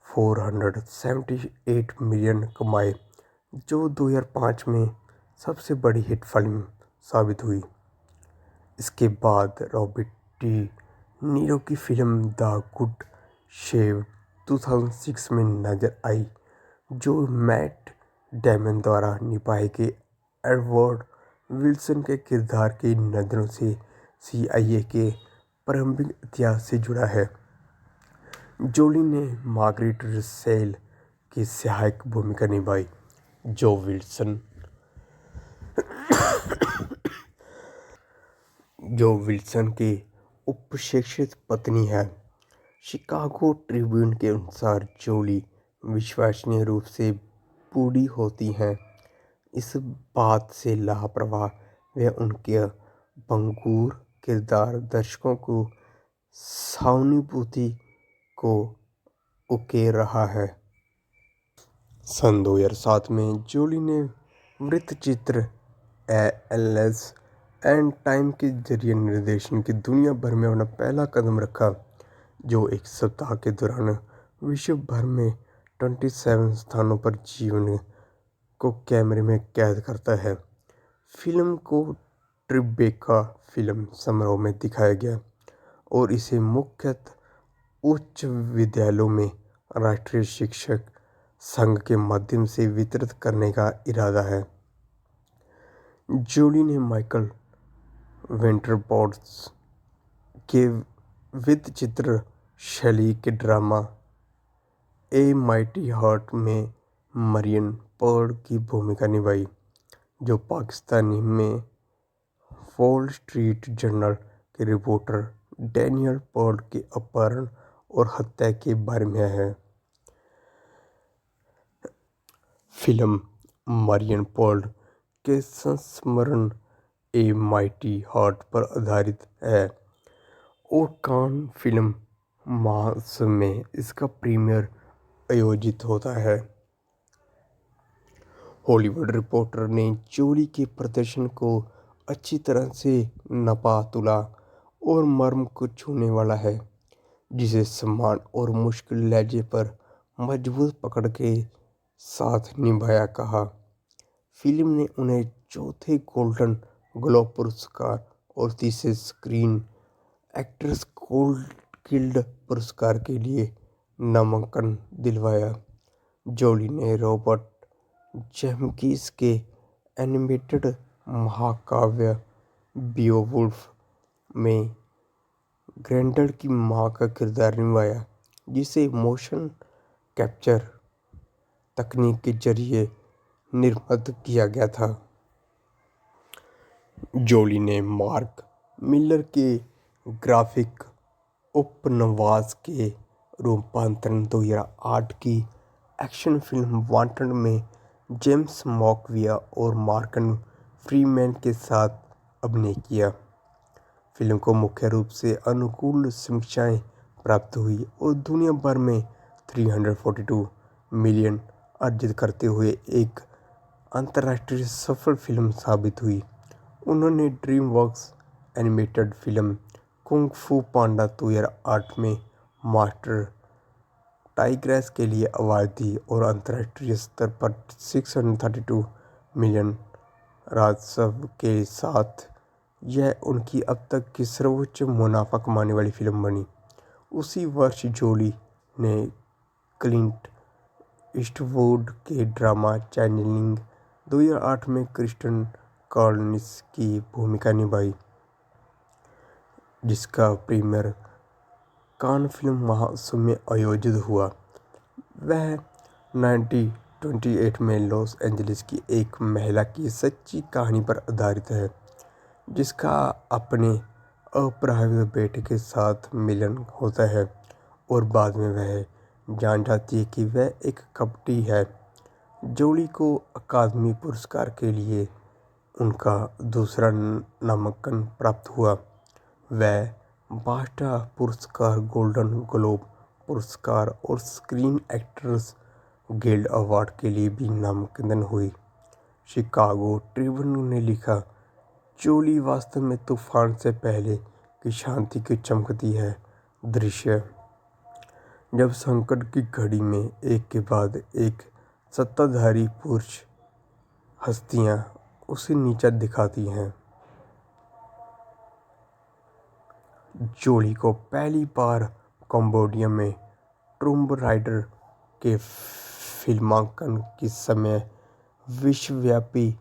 Speaker 1: 478 मिलियन कमाए, जो 2005 में सबसे बड़ी हिट फिल्म साबित हुई। इसके बाद रॉबर्ट डी नीरो की फिल्म द गुड शेफ 2006 में नजर आई, जो मैट डेमन द्वारा निभाए गए एडवर्ड विल्सन के किरदार की नज़रों से CIA के प्रारंभिक इतिहास से जुड़ा है। जोली ने मार्गरेट रसेल की सहायक भूमिका निभाई, जो विल्सन की उपशिक्षित पत्नी है। शिकागो ट्रिब्यून के अनुसार जोली विश्वसनीय रूप से बूढ़ी होती हैं। इस बात से लापरवाह वे उनके भंगुर किरदार दर्शकों को सहानुभूति को उकेर रहा है। सन 2007 में जोली ने वृत्तचित्र एल्स एंड टाइम के जरिए निर्देशन की दुनिया भर में अपना पहला कदम रखा, जो एक सप्ताह के दौरान विश्व भर में 27 स्थानों पर जीवन को कैमरे में कैद करता है। फिल्म को ट्रिबेका फिल्म समारोह में दिखाया गया और इसे मुख्यतः उच्च विद्यालयों में राष्ट्रीय शिक्षक संघ के माध्यम से वितरित करने का इरादा है। जोली ने माइकल वेंटरबॉट्स के विचित्र शैली के ड्रामा ए माइटी हार्ट में मरियन पर्ल की भूमिका निभाई, जो पाकिस्तानी में वॉल स्ट्रीट जर्नल के रिपोर्टर डैनियल पर्ल के अपहरण और हत्या के बारे में है। फिल्म मरियन पर्ल के संस्मरण ए माइटी हार्ट पर आधारित है और कान फिल्म महोत्सव में इसका प्रीमियर आयोजित होता है। हॉलीवुड रिपोर्टर ने जोली के प्रदर्शन को अच्छी तरह से नपा तुला और मर्म को छूने वाला है, जिसे सम्मान और मुश्किल लहजे पर मजबूत पकड़ के साथ निभाया कहा। फिल्म ने उन्हें चौथे गोल्डन ग्लोब पुरस्कार और तीसरे स्क्रीन एक्टर्स गिल्ड पुरस्कार के लिए नामांकन दिलवाया। जोली ने रॉबर्ट जेमकिस के एनिमेटेड महाकाव्य बियोवुल्फ में ग्रेंडल की मां का किरदार निभाया, जिसे मोशन कैप्चर तकनीक के जरिए निर्मित किया गया था। जोली ने मार्क मिलर के ग्राफिक उपन्यास के रूपांतरण 2008 की एक्शन फिल्म वांटेड में जेम्स मैकअवॉय और मॉर्गन फ्रीमैन के साथ अभिनय किया। फिल्म को मुख्य रूप से अनुकूल समीक्षाएं प्राप्त हुई और दुनिया भर में 342 मिलियन अर्जित करते हुए एक अंतर्राष्ट्रीय सफल फिल्म साबित हुई। उन्होंने ड्रीमवर्क्स एनिमेटेड फिल्म कुंग फू पांडा 2008 में मास्टर टाइग्रेस के लिए आवाज दी और अंतर्राष्ट्रीय स्तर पर 632 मिलियन राजस्व के साथ यह उनकी अब तक की सर्वोच्च मुनाफा कमाने वाली फिल्म बनी। उसी वर्ष जोली ने क्लिंट ईस्टवुड के ड्रामा चैनलिंग 2008 में क्रिस्टन कॉलिंस की भूमिका निभाई, जिसका प्रीमियर कान फिल्म महोत्सव में आयोजित हुआ। वह 1928 में लॉस एंजलिस की एक महिला की सच्ची कहानी पर आधारित है, जिसका अपने अपराधित बेटे के साथ मिलन होता है और बाद में वह जान जाती है कि वह एक कपटी है। जोली को अकादमी पुरस्कार के लिए उनका दूसरा नामांकन प्राप्त हुआ। वह बाफ्टा पुरस्कार, गोल्डन ग्लोब पुरस्कार और स्क्रीन एक्टर्स गिल्ड अवार्ड के लिए भी नामांकन हुई। शिकागो ट्रिब्यून ने लिखा, जोली वास्तव में तूफान से पहले की शांति की चमकती है दृश्य, जब संकट की घड़ी में एक के बाद एक सत्ताधारी पुरुष हस्तियां उसे नीचा दिखाती हैं। जोली को पहली बार कंबोडिया में टॉम्ब राइडर के फिल्मांकन के समय विश्वव्यापी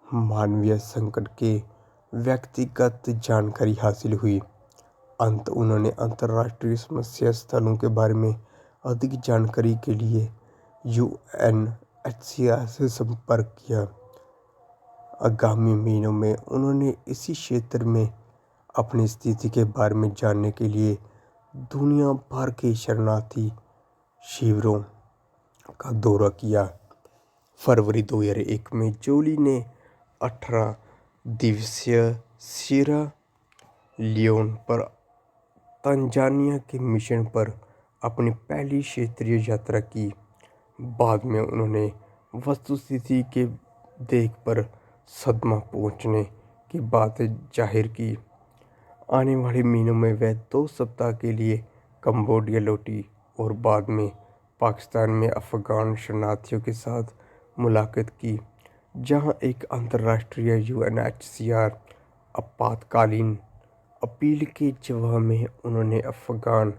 Speaker 1: मानवीय संकट के व्यक्तिगत जानकारी हासिल हुई। उन्होंने अंतर्राष्ट्रीय समस्या स्थलों के बारे में अधिक जानकारी के लिए UNHCR से संपर्क किया। आगामी महीनों में उन्होंने इसी क्षेत्र में अपनी स्थिति के बारे में जानने के लिए दुनिया भर के शरणार्थी शिविरों का दौरा किया। फरवरी 2001 में जोली ने 18 दिवसीय सीरा लियोन पर तंजानिया के मिशन पर अपनी पहली क्षेत्रीय यात्रा की। बाद में उन्होंने वस्तुस्थिति के देख पर सदमा पहुंचने की बात जाहिर की। आने वाले महीनों में वह 2 सप्ताह के लिए कंबोडिया लौटी और बाद में पाकिस्तान में अफगान शरणार्थियों के साथ मुलाकात की, जहां एक अंतर्राष्ट्रीय UNHCR आपातकालीन अपील के जवाब में उन्होंने अफगान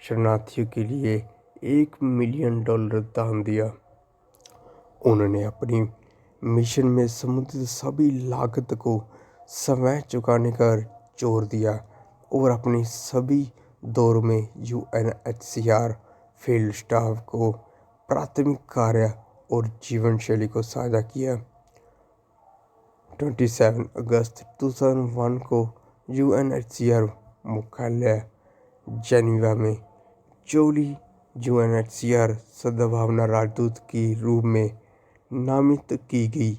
Speaker 1: शरणार्थियों के लिए $1 मिलियन दान दिया। उन्होंने अपनी मिशन में समुद्र सभी लागत को समय चुकाने का जोर दिया और अपने सभी दौरों में यूएनएचसीआर फील्ड स्टाफ को प्राथमिक कार्य और जीवन शैली को साझा किया। 27 अगस्त 2001 को यूएनएचसीआर मुख्यालय जेनीवा में जोली यूएनएचसीआर सद्भावना राजदूत के रूप में नामित की गई।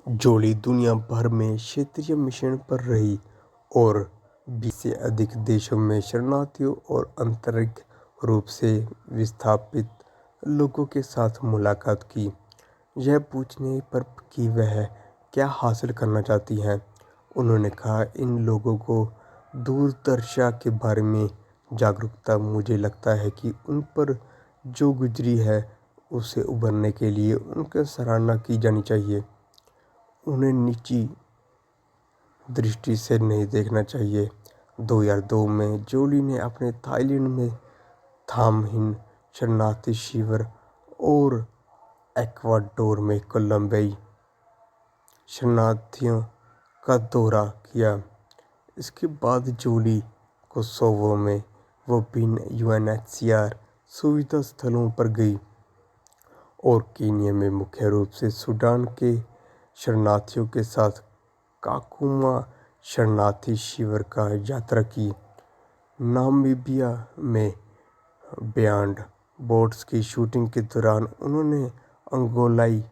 Speaker 1: जोली दुनिया भर में क्षेत्रीय मिशन पर रही और 20 से अधिक देशों में शरणार्थियों और आंतरिक रूप से विस्थापित लोगों के साथ मुलाकात की, यह पूछने पर कि वह क्या हासिल करना चाहती हैं। उन्होंने कहा, इन लोगों को दूरदर्शिता के बारे में जागरूकता, मुझे लगता है कि उन पर जो गुजरी है उसे उभरने के लिए उनकी सराहना की जानी चाहिए। उन्हें नीची दृष्टि से नहीं देखना चाहिए। 2002 में जोली ने अपने थाईलैंड में थामहीन शरणार्थी शिविर और इक्वाडोर में कोलंबियाई शरणार्थियों का दौरा किया। इसके बाद जोली कोसोवो में विभिन्न यूएनएचसीआर सुविधा स्थलों पर गई और कीनिया में मुख्य रूप से सूडान के शरणार्थियों के साथ काकुमा शरणार्थी शिविर का यात्रा की। नामीबिया में बियॉन्ड बोर्ड्स की शूटिंग के दौरान उन्होंने अंगोलाई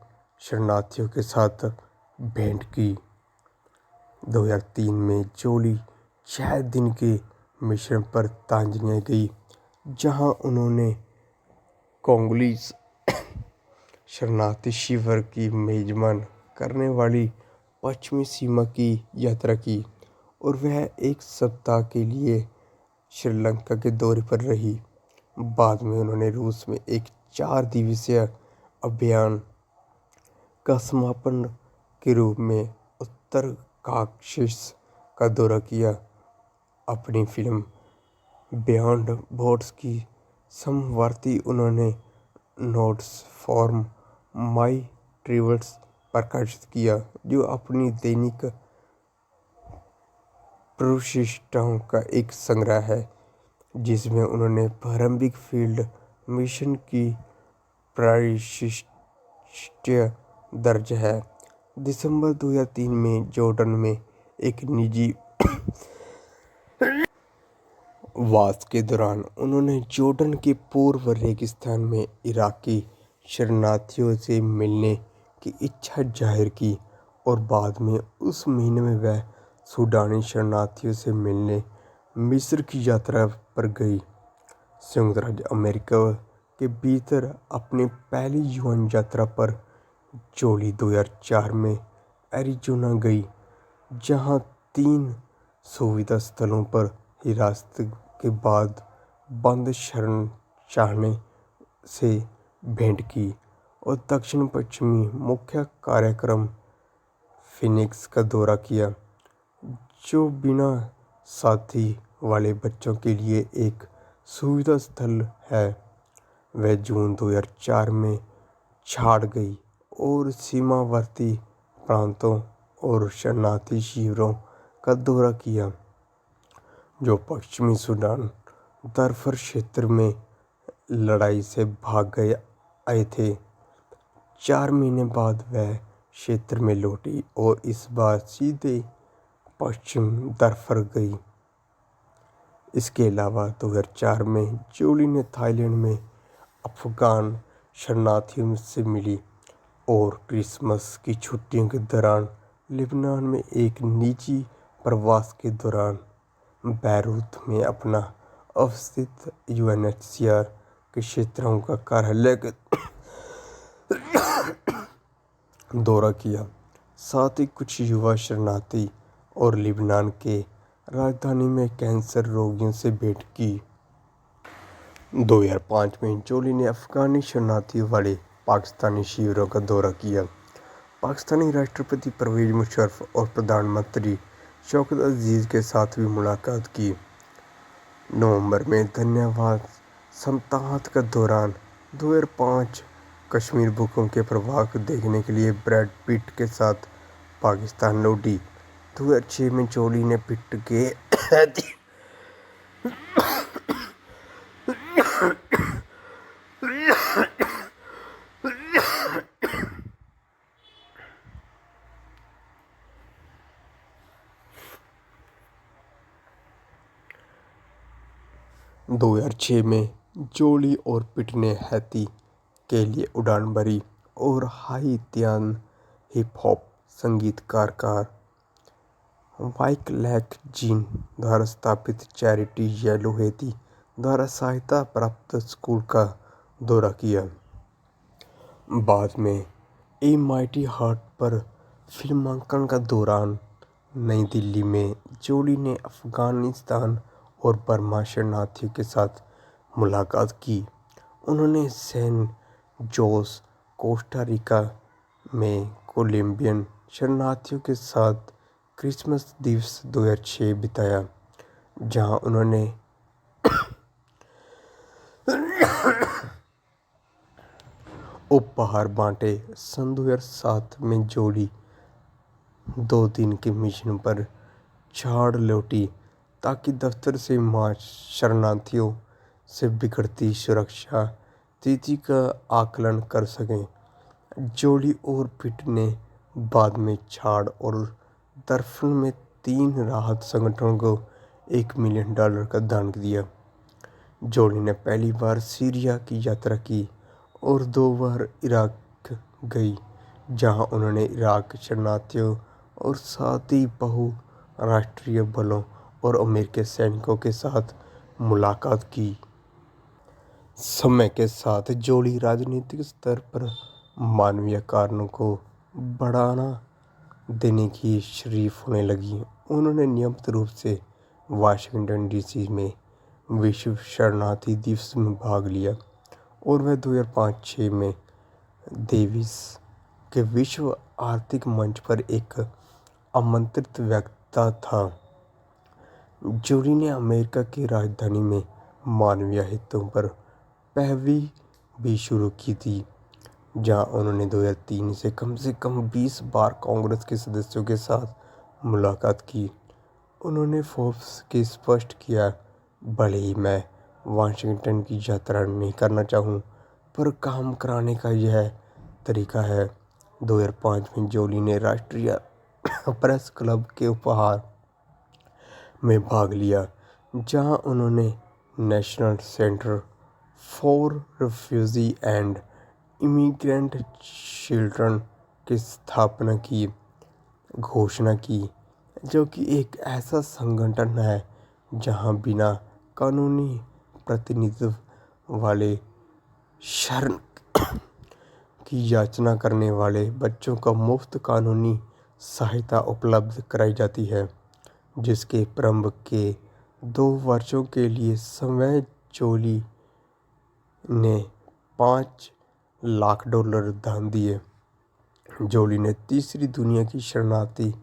Speaker 1: शरणार्थियों के साथ भेंट की। 2003 में जोली 6 दिन के मिशन पर तांजानिया गई, जहां उन्होंने कोंगोलीज शरणार्थी शिविर की मेजबान करने वाली पश्चिमी सीमा की यात्रा की और वह 1 सप्ताह के लिए श्रीलंका के दौरे पर रही। बाद में उन्होंने रूस में एक 4 दिवसीय अभियान का समापन के रूप में उत्तर काकेशस का दौरा किया। अपनी फिल्म बियॉन्ड बोर्ड्स की समवर्ती उन्होंने नोट्स फॉर माय ट्रैवल्स प्रकाशित किया, जो अपनी दैनिक प्रविष्टियों का एक संग्रह है, जिसमें उन्होंने प्रारंभिक फील्ड मिशन की प्रविष्टियां दर्ज है। दिसंबर 2003 में जॉर्डन में एक निजी वास के दौरान उन्होंने जॉर्डन के पूर्व रेगिस्तान में इराकी शरणार्थियों से मिलने की इच्छा जाहिर की और बाद में उस महीने में वह सूडानी शरणार्थियों से मिलने मिस्र की यात्रा पर गई। संयुक्त राज्य अमेरिका के भीतर अपनी पहली यूएन यात्रा पर जोली 2004 में एरिज़ोना गई, जहां 3 सुविधा स्थलों पर हिरासत के बाद बंद शरण चाहने से भेंट की और दक्षिण पश्चिमी मुख्य कार्यक्रम फिनिक्स का दौरा किया, जो बिना साथी वाले बच्चों के लिए एक सुविधा स्थल है। वह जून 2004 में छाड़ गई और सीमावर्ती प्रांतों और शरणार्थी शिविरों का दौरा किया, जो पश्चिमी सूडान दारफुर क्षेत्र में लड़ाई से भाग आए थे। 4 महीने बाद वह क्षेत्र में लौटी और इस बार सीधे पश्चिम दारफुर गई। इसके अलावा 2004 में जोली ने थाईलैंड में अफगान शरणार्थियों से मिली और क्रिसमस की छुट्टियों के दौरान लेबनान में एक निजी प्रवास के दौरान बैरूत में अपना अवस्थित यूएनएचसीआर के क्षेत्रों का कार्यालय का दौरा किया, साथ ही कुछ युवा शरणार्थी और लेबनान के राजधानी में कैंसर रोगियों से भेंट की। 2005 में जोली ने अफगानी शरणार्थियों वाले पाकिस्तानी शिविरों का दौरा किया, पाकिस्तानी राष्ट्रपति परवेज मुशर्रफ और प्रधानमंत्री शौकत अजीज के साथ भी मुलाकात की। नवंबर में धन्यवाद सप्ताहांत के दौरान 2005 कश्मीर भूकंप के प्रभाव को देखने के लिए ब्रैड पिट के साथ पाकिस्तान लौटी। 2006 में जोली ने पिट के 2006 में जोली और पिट ने हैती के लिए उड़ान भरी और हाइतियन हिप हॉप संगीतकार वाइक्लेफ जीन द्वारा स्थापित चैरिटी येलो हैती द्वारा सहायता प्राप्त स्कूल का दौरा किया। बाद में ए माइटी हार्ट पर फिल्मांकन का दौरान नई दिल्ली में जोली ने अफगानिस्तान और बर्मा शरणार्थियों के साथ मुलाकात की। उन्होंने सैन जोस कोस्टा रिका में कोलंबियन शरणार्थियों के साथ क्रिसमस दिवस 2006 बिताया, जहां उन्होंने उपहार बांटे। सन 2007 में जोली 2 दिन के मिशन पर छाड़ लौटी ताकि दफ्तर से शरणार्थियों से बिगड़ती सुरक्षा स्थिति का आकलन कर सकें। जोली और पिट ने बाद में छाड़ और दफन में 3 राहत संगठनों को $1 मिलियन का दान दिया। जोली ने पहली बार सीरिया की यात्रा की और 2 बार इराक गई, जहां उन्होंने इराक शरणार्थियों और साथ ही बहुराष्ट्रीय बलों और अमेरिकी सैनिकों के साथ मुलाकात की। समय के साथ जोली राजनीतिक स्तर पर मानवीय कारणों को बढ़ावा देने की शरीफ होने लगी। उन्होंने नियमित रूप से वाशिंगटन डीसी में विश्व शरणार्थी दिवस में भाग लिया और वह 2005-06 में देविस के विश्व आर्थिक मंच पर एक आमंत्रित वक्ता था। जोली ने अमेरिका की राजधानी में मानवीय हितों पर पहवी भी शुरू की थी, जहां उन्होंने 2003 से कम 20 बार कांग्रेस के सदस्यों के साथ मुलाकात की। उन्होंने फोर्ब्स के स्पष्ट किया, भले ही मैं वाशिंगटन की यात्रा नहीं करना चाहूँ, पर काम कराने का यह तरीका है। 2005 में जोली ने राष्ट्रीय प्रेस क्लब के उपहार में भाग लिया, जहां उन्होंने national centre for refugee and immigrant children की स्थापना की घोषणा की, जो कि एक ऐसा संगठन है जहां बिना कानूनी प्रतिनिधित्व वाले शरण की याचना करने वाले बच्चों को मुफ्त कानूनी सहायता उपलब्ध कराई जाती है, जिसके प्रारंभ के 2 वर्षों के लिए स्वयं जोली ने $5 लाख दान दिए। जोली ने तीसरी दुनिया की शरणार्थी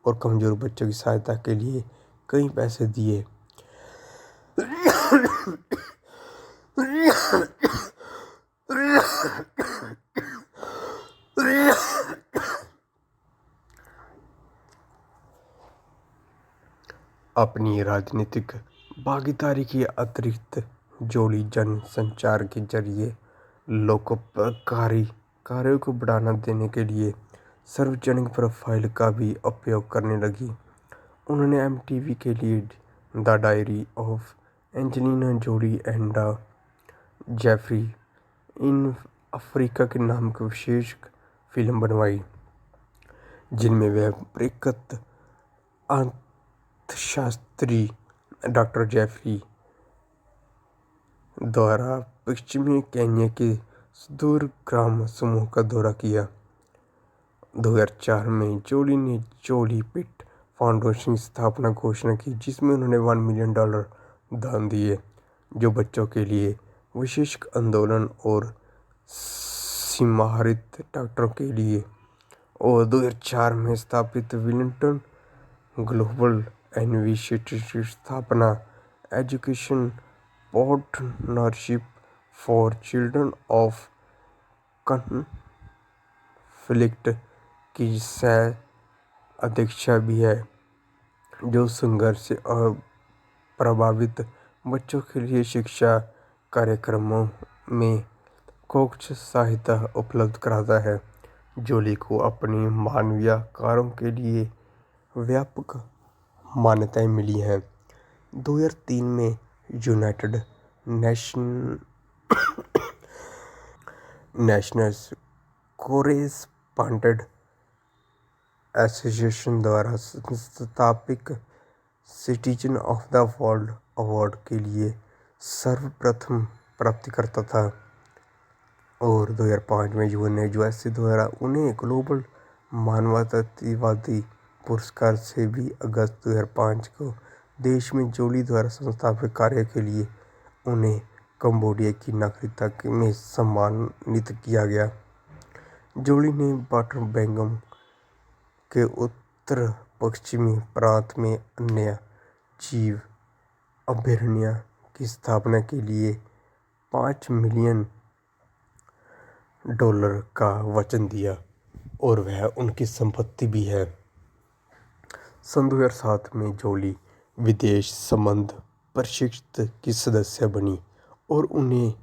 Speaker 1: और कमजोर बच्चों की सहायता के लिए कई पैसे दिए। अपनी राजनीतिक भागीदारी के अतिरिक्त जोली जन संचार के जरिए लोकोपकारी कार्यों को बढ़ावा देने के लिए सार्वजनिक प्रोफाइल का भी उपयोग करने लगी। उन्होंने एमटीवी के लिए the diary of Angelina Jolie and Jeffrey in Africa के नाम की विशेष फिल्म बनवाई, जिनमें वह प्रख्यात अर्थशास्त्री डॉक्टर जेफरी द्वारा पश्चिमी केन्या के सुदूर ग्राम समूह का दौरा किया। 2004 में जोली ने जोली पिट फाउंडेशन की स्थापना घोषणा की, जिसमें उन्होंने $1 मिलियन दान दिए, जो बच्चों के लिए विशेष आंदोलन और सीमाहरित डॉक्टरों के लिए। और 2004 में स्थापित विलिंगटन ग्लोबल इनिशिएटिव की स्थापना education partnership for children of conflict की सह अध्यक्षा भी है, जो संघर्ष से प्रभावित बच्चों के लिए शिक्षा कार्यक्रमों में कोच सहायता उपलब्ध कराता है। जोली को अपनी मानवीय कार्यों के लिए व्यापक मान्यताएं मिली हैं। 2003 में यूनाइटेड नेशंस कोरेस्पॉन्डेंट एसोसिएशन द्वारा संस्थापित citizen of the world award के लिए सर्वप्रथम प्राप्तकर्ता था और 2005 में यूएनएससी द्वारा उन्हें ग्लोबल मानवतावादी पुरस्कार से भी अगस्त 2005 को देश में जोली द्वारा संस्थापित कार्य के लिए उन्हें कंबोडिया की नागरिकता में सम्मानित किया गया। जोली ने बाटरबैंगम के उत्तर पश्चिमी प्रांत में अन्य जीव अभयारण्य की स्थापना के लिए $5 मिलियन का वचन दिया और वह उनकी संपत्ति भी है। सन 2007 में जोली विदेश संबंध परिषद की सदस्य बनी और उन्हें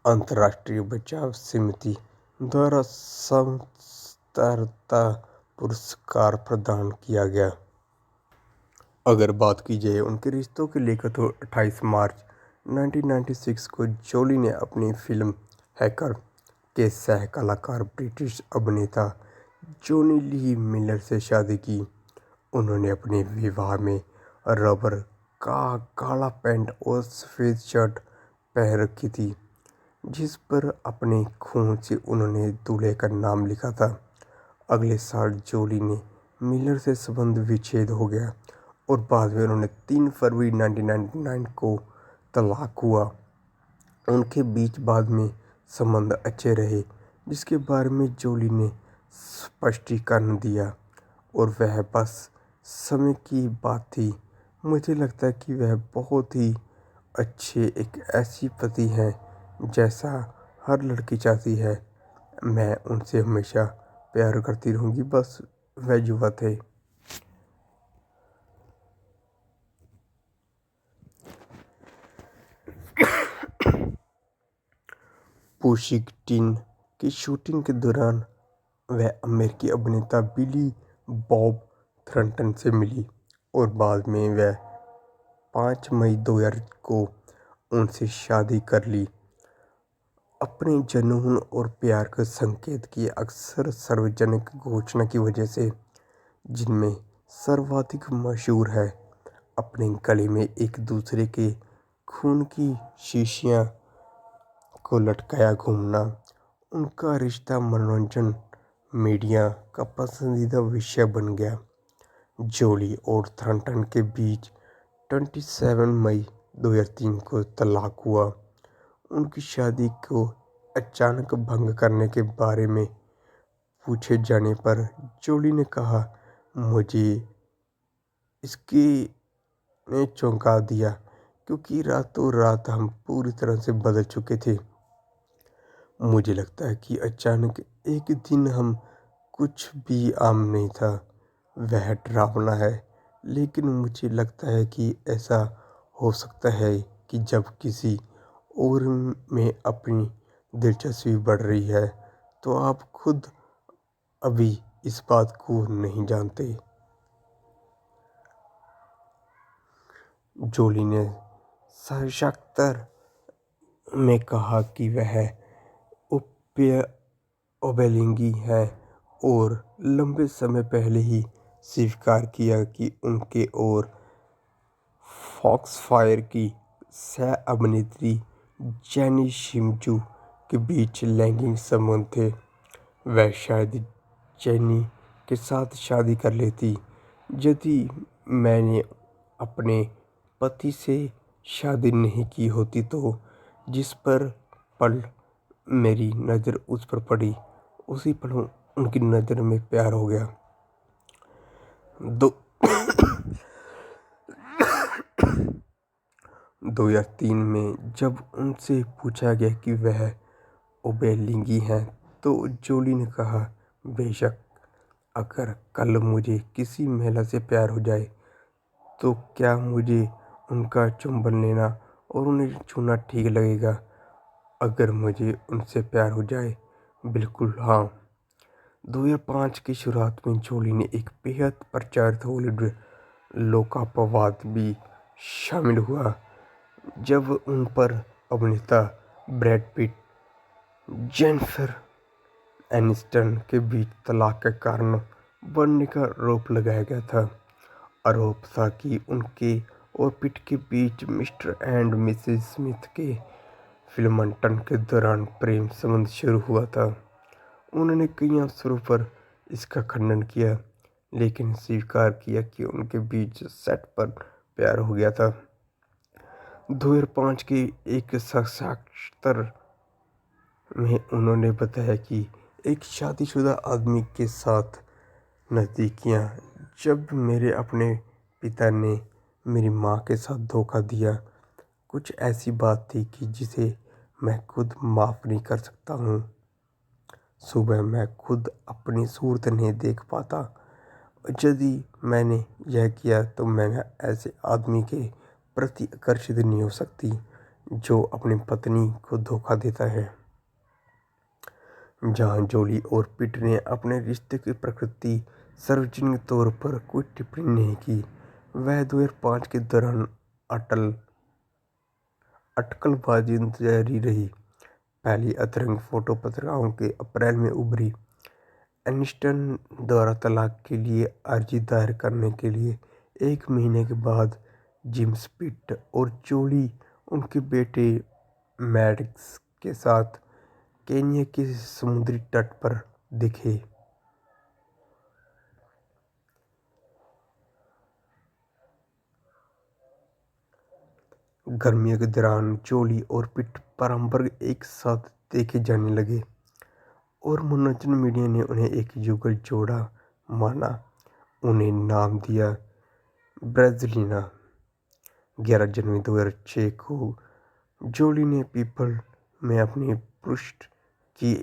Speaker 1: अंतर्राष्ट्रीय बचाव समिति द्वारा सत्कारता पुरस्कार प्रदान किया गया। अगर बात की जाए उनके रिश्तों के लेकर तो 28 मार्च 1996 को जोली ने अपनी फिल्म हैकर के सह कलाकार ब्रिटिश अभिनेता जॉनी ली मिलर से शादी की। उन्होंने अपने विवाह में रबर का काला पैंट और सफ़ेद शर्ट पहन रखी थी, जिस पर अपने खून से उन्होंने दूल्हे का नाम लिखा था। अगले साल जोली ने मिलर से संबंध विच्छेद हो गया और बाद में उन्होंने 3 फरवरी 1999 को तलाक हुआ। उनके बीच बाद में संबंध अच्छे रहे, जिसके बारे में जोली ने स्पष्टीकरण दिया और वह बस समय की बात थी। मुझे लगता है कि वह बहुत ही अच्छे एक ऐसी पति हैं जैसा हर लड़की चाहती है। मैं उनसे हमेशा प्यार करती रहूँगी। बस वह युवा थे। पुशिकटिन की शूटिंग के दौरान वह अमेरिकी अभिनेता बिली बॉब थॉर्ंटन से मिली और बाद में वह 5 मई 2000 को उनसे शादी कर ली। अपने जुनून और प्यार के संकेत की अक्सर सार्वजनिक घोषणा की वजह से, जिनमें सर्वाधिक मशहूर है अपने गले में एक दूसरे के खून की शीशियाँ को लटकाया घूमना, उनका रिश्ता मनोरंजन मीडिया का पसंदीदा विषय बन गया। जोली और थॉर्ंटन के बीच 27 मई 2003 को तलाक हुआ। उनकी शादी को अचानक भंग करने के बारे में पूछे जाने पर जोली ने कहा, मुझे इसकी ने चौंका दिया क्योंकि रातों रात हम पूरी तरह से बदल चुके थे। मुझे लगता है कि अचानक एक दिन हम कुछ भी आम नहीं था। वह डरावना है, लेकिन मुझे लगता है कि ऐसा हो सकता है कि जब किसी और में अपनी दिलचस्पी बढ़ रही है तो आप खुद अभी इस बात को नहीं जानते। जोली ने साक्षात्कार में कहा कि वह उभयलिंगी है और लंबे समय पहले ही स्वीकार किया कि उनके और फॉक्सफायर की सह अभिनेत्री जेनी शिमजू के बीच लैंगिक संबंध थे। वह शायद जेनी के साथ शादी कर लेती यदि मैंने अपने पति से शादी नहीं की होती। तो जिस पल मेरी नज़र उस पर पड़ी, उसी पल उनकी नज़र में प्यार हो गया। 2003 में जब उनसे पूछा गया कि वह उभयलिंगी हैं? तो जोली ने कहा, बेशक। अगर कल मुझे किसी महिला से प्यार हो जाए तो क्या मुझे उनका चुंबन लेना और उन्हें छूना ठीक लगेगा? अगर मुझे उनसे प्यार हो जाए, बिल्कुल हाँ। 2005 की शुरुआत में जोली ने एक बेहद प्रचारित हॉलीवुड लोकापवाद भी शामिल हुआ जब उन पर अभिनेता ब्रैड पिट, जेनिफर एनिस्टन के बीच तलाक के कारण बनने का आरोप लगाया गया था। आरोप था कि उनके और पिट के बीच मिस्टर एंड मिसेस स्मिथ के फिल्मांकन के दौरान प्रेम संबंध शुरू हुआ था। उन्होंने कई अवसरों पर इसका खंडन किया, लेकिन स्वीकार किया कि उनके बीच सेट पर प्यार हो गया था। 2005 के एक साक्षात्कार में उन्होंने बताया कि एक शादीशुदा आदमी के साथ नज़दीकियां, जब मेरे अपने पिता ने मेरी माँ के साथ धोखा दिया, कुछ ऐसी बात थी कि जिसे मैं खुद माफ़ नहीं कर सकता हूँ। सुबह मैं खुद अपनी सूरत नहीं देख पाता। यदि मैंने यह किया तो मैं ऐसे आदमी के प्रति आकर्षित नहीं हो सकती जो अपनी पत्नी को धोखा देता है। जहां जोली और पिट ने अपने रिश्ते की प्रकृति सार्वजनिक तौर पर कोई टिप्पणी नहीं की, वह 2005 के दौरान अटकलबाजी जारी रही। पहली अतरंग फोटो पत्रिकाओं के अप्रैल में उभरी। एनिस्टन द्वारा तलाक के लिए अर्जी दायर करने के लिए 1 महीने के बाद जेम्स पिट और जोली उनके बेटे मैड्स के साथ केन्या के समुद्री तट पर दिखे। गर्मियों के दौरान जोली और पिट पारंपरिक एक साथ देखे जाने लगे और मनोरंजन मीडिया ने उन्हें एक युगल जोड़ा माना। उन्हें नाम दिया ब्रेज़िलिना। 11 जनवरी 2006 को जोली ने पीपल में अपनी पुष्टि की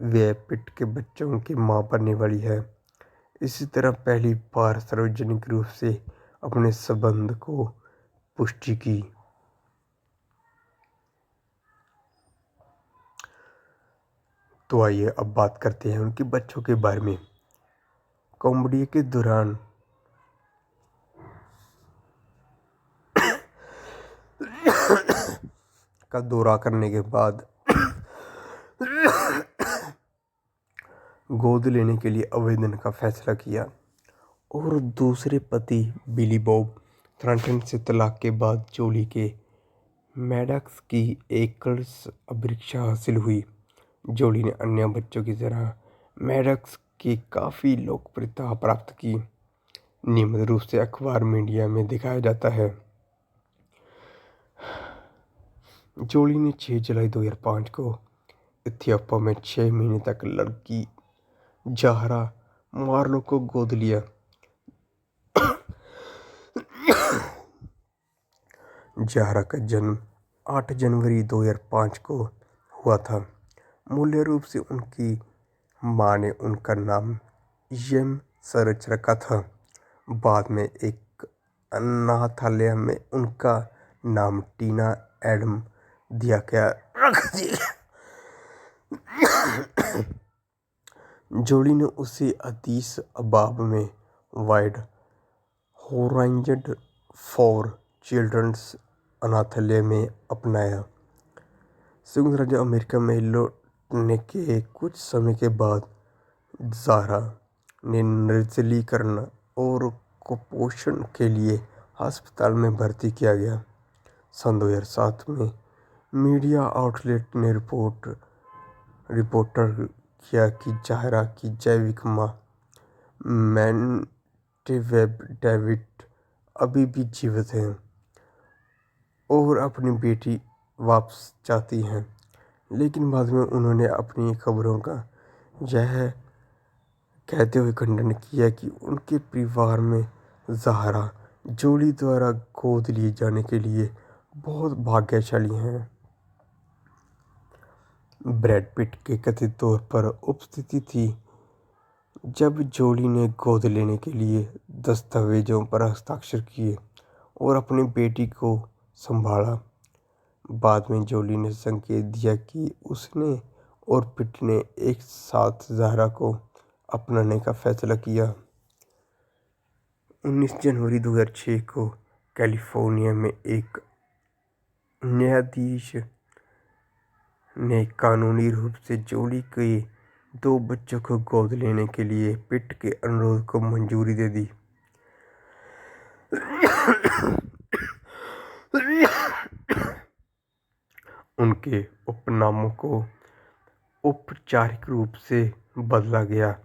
Speaker 1: वे पिट के बच्चों की मां बनने वाली है। इसी तरह पहली बार सार्वजनिक रूप से अपने संबंध को पुष्टि की। तो आइए अब बात करते हैं उनके बच्चों के बारे में। कॉमेडी के दौरान का दौरा करने के बाद गोद लेने के लिए आवेदन का फैसला किया और दूसरे पति बिली बॉब थॉर्ंटन से तलाक के बाद जोली के मैडक्स की एकल्स अभिरक्षा हासिल हुई। जोली ने अन्य बच्चों की तरह मैडक्स की काफ़ी लोकप्रियता प्राप्त की। नियमित रूप से अखबार मीडिया में दिखाया जाता है। जोली ने 6 जुलाई 2005 को इथियोपिया में 6 महीने तक लड़की ज़हरा मार्लो को गोद लिया। ज़हरा का जन्म 8 जनवरी 2005 को हुआ था। मूल रूप से उनकी मां ने उनका नाम येम सरच रखा था। बाद में एक अनाथालय में उनका नाम टीना एडम रख दिया। जोली ने उसे अदीस अबाब में वाइड होराइजन फॉर चिल्ड्रंस अनाथालय में अपनाया। संयुक्त राज्य अमेरिका में लौटने के कुछ समय के बाद ज़हरा ने निर्जलीकरण और कुपोषण के लिए अस्पताल में भर्ती किया गया। सन 2007 में मीडिया आउटलेट ने रिपोर्टर किया कि ज़हरा की जैविक मां मैंटेवेब डेविड अभी भी जीवित हैं और अपनी बेटी वापस चाहती हैं, लेकिन बाद में उन्होंने अपनी खबरों का यह कहते हुए खंडन किया कि उनके परिवार में ज़हरा जोली द्वारा गोद लिए जाने के लिए बहुत भाग्यशाली हैं। ब्रैड पिट के कथित तौर पर उपस्थिति थी जब जोली ने गोद लेने के लिए दस्तावेजों पर हस्ताक्षर किए और अपनी बेटी को संभाला। बाद में जोली ने संकेत दिया कि उसने और पिट ने एक साथ ज़हरा को अपनाने का फैसला किया। 19 जनवरी 2006 को कैलिफोर्निया में एक न्यायाधीश ने कानूनी रूप से जोली के 2 बच्चों को गोद लेने के लिए पिट के अनुरोध को मंजूरी दे दी। उनके उपनामों को औपचारिक रूप से बदला गया।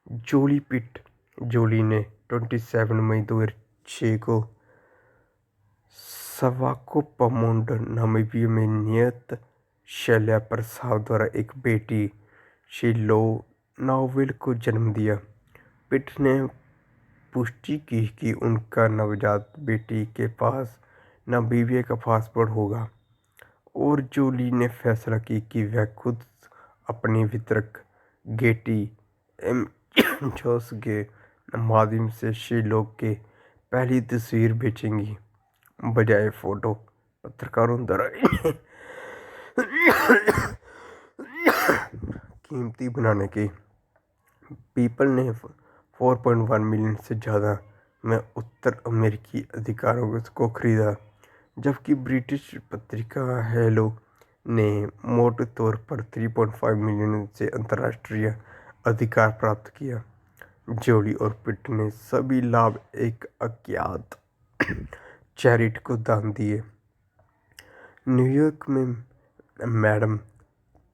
Speaker 1: जोली पिट। जोली ने 27 मई 2006 को सवाकोपमुंड, नामीबिया में नियत शैल्या प्रसाद द्वारा एक बेटी शिलो नोवेल को जन्म दिया। पिट ने पुष्टि की कि उनका नवजात बेटी के पास नामीबिया का पासपोर्ट होगा और जोली ने फैसला की कि वह खुद अपने वितरक गेटी इमेजेस के माध्यम से शिलो के पहली तस्वीर बेचेंगी, बजाय फोटो पत्रकारों द्वारा कीमती बनाने की। पीपल ने 4.1 मिलियन से ज़्यादा में उत्तर अमेरिकी अधिकारों को खरीदा, जबकि ब्रिटिश पत्रिका हेलो ने मोटे तौर पर 3.5 मिलियन से अंतर्राष्ट्रीय अधिकार प्राप्त किया। जोली और पिट ने सभी लाभ एक अज्ञात चैरिटी को दान दिए। न्यूयॉर्क में मैडम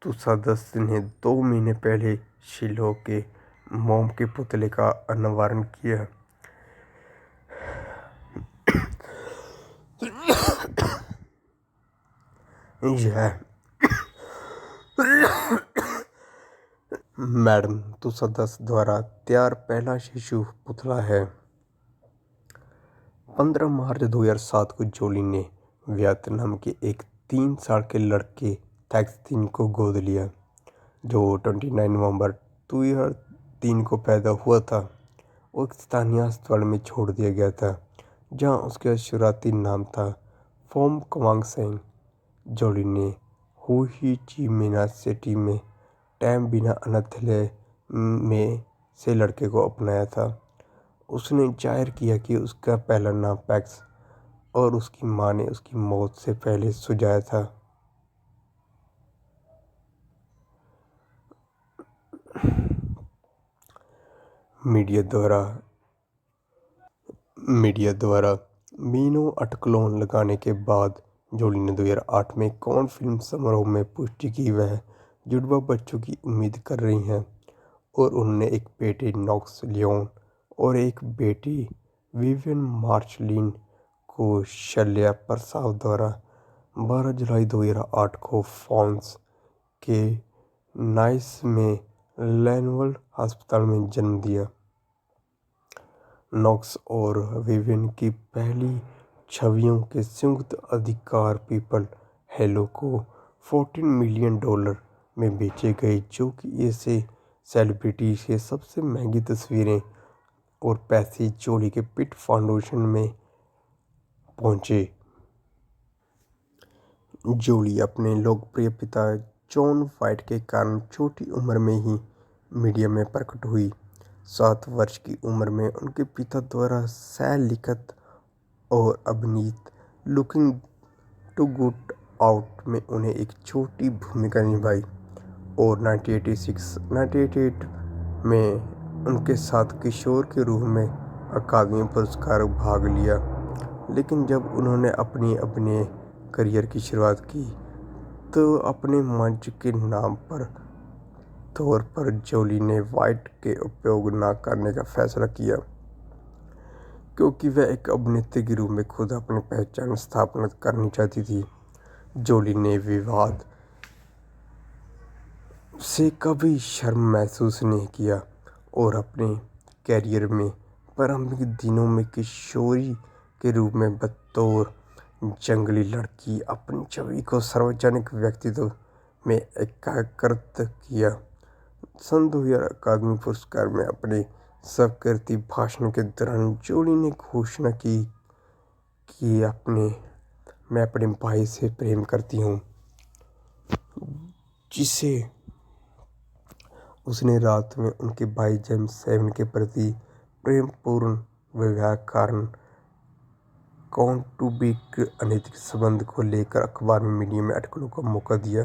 Speaker 1: तुसादस ने 2 महीने पहले शिलो के मोम के पुतले का अनावरण किया। यह मैडम तुसादस द्वारा तैयार पहला शिशु पुतला है। 15 मार्च 2007 को जोली ने वियतनाम के एक 3 साल के लड़के थैक्स को गोद लिया, जो 29 नवंबर 2003 को पैदा हुआ था और एक स्थानीय अस्पताल में छोड़ दिया गया था, जहां उसका शुरुआती नाम था फोम क्वांग सेंग। जोली ने हो ही ची मिन्ह सिटी में टैम बिना अनाथालय में से लड़के को अपनाया था। उसने जाहिर किया कि उसका पहला नाम पैक्स और उसकी मां ने उसकी मौत से पहले सुझाया था। मीडिया द्वारा मीनों अटकलों लगाने के बाद जोली ने 2008 में कॉन फिल्म समारोह में पुष्टि की वह जुड़वा बच्चों की उम्मीद कर रही हैं और उन्होंने एक बेटे नॉक्स लियोन और एक बेटी विवियन मार्शलिन को शैल्या प्रसाद द्वारा 12 जुलाई 2008 को फ्रांस के नाइस में लैनवल अस्पताल में जन्म दिया। नॉक्स और विवियन की पहली छवियों के संयुक्त अधिकार पीपल हेलो को $14 मिलियन में बेचे गए, जो कि ऐसे सेलिब्रिटी के सबसे महंगी तस्वीरें और पैसे जोली के पिट फाउंडेशन में पहुंचे। जोली अपने लोकप्रिय पिता जॉन वाइट के कारण छोटी उम्र में ही मीडिया में प्रकट हुई। 7 वर्ष की उम्र में उनके पिता द्वारा सह-लिखित और अभिनीत लुकिंग टू गुड आउट में उन्हें एक छोटी भूमिका निभाई और 1988 में उनके साथ किशोर के रूप में अकादमी पुरस्कार भाग लिया। लेकिन जब उन्होंने अपनी अभिनय करियर की शुरुआत की तो अपने मंच के नाम पर तौर पर जोली ने वाइट के उपयोग न करने का फैसला किया, क्योंकि वह एक अभिनेत्री के रूप में खुद अपनी पहचान स्थापित करनी चाहती थी। जोली ने विवाद से कभी शर्म महसूस नहीं किया और अपने कैरियर में प्रारंभिक दिनों में किशोरी के रूप में बतौर जंगली लड़की अपनी छवि को सार्वजनिक व्यक्तित्व में एकीकृत किया। सन 2000 अकादमी पुरस्कार में अपने स्वीकृति भाषण के दौरान जोली ने घोषणा की कि मैं अपने भाई से प्रेम करती हूँ, जिसे उसने रात में उनके भाई जेम्स सेवन के प्रति प्रेमपूर्ण व्यवहार कारण कौटुंबिक अनैतिक संबंध को लेकर अखबार में मीडिया में आर्टिकलों का मौका दिया।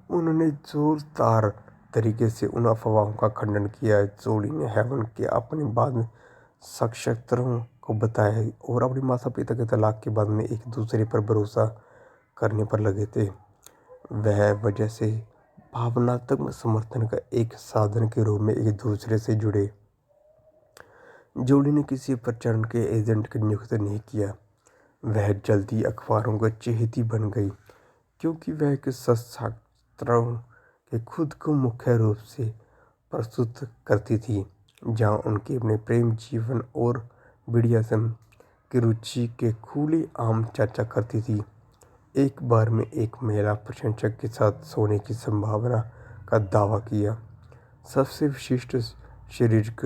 Speaker 1: उन्होंने जोरदार तरीके से उन अफवाहों का खंडन किया। जोली ने हेवन के अपने बाद साक्षात्कारों को बताया और अपने माता पिता के तलाक के बाद में एक दूसरे पर भरोसा करने पर लगे थे। वह वजह से भावनात्मक समर्थन का एक साधन के रूप में एक दूसरे से जुड़े। जोली ने किसी प्रचारण के एजेंट की नियुक्ति नहीं किया। वह जल्दी अखबारों का चहेती बन गई, क्योंकि वह एक साक्षात्कारों के खुद को मुख्य रूप से प्रस्तुत करती थी, जहां उनके अपने प्रेम जीवन और बीडीएसएम की रुचि के खुले आम चर्चा करती थी। एक बार में एक महिला प्रशंसक के साथ सोने की संभावना का दावा किया। सबसे विशिष्ट शारीरिक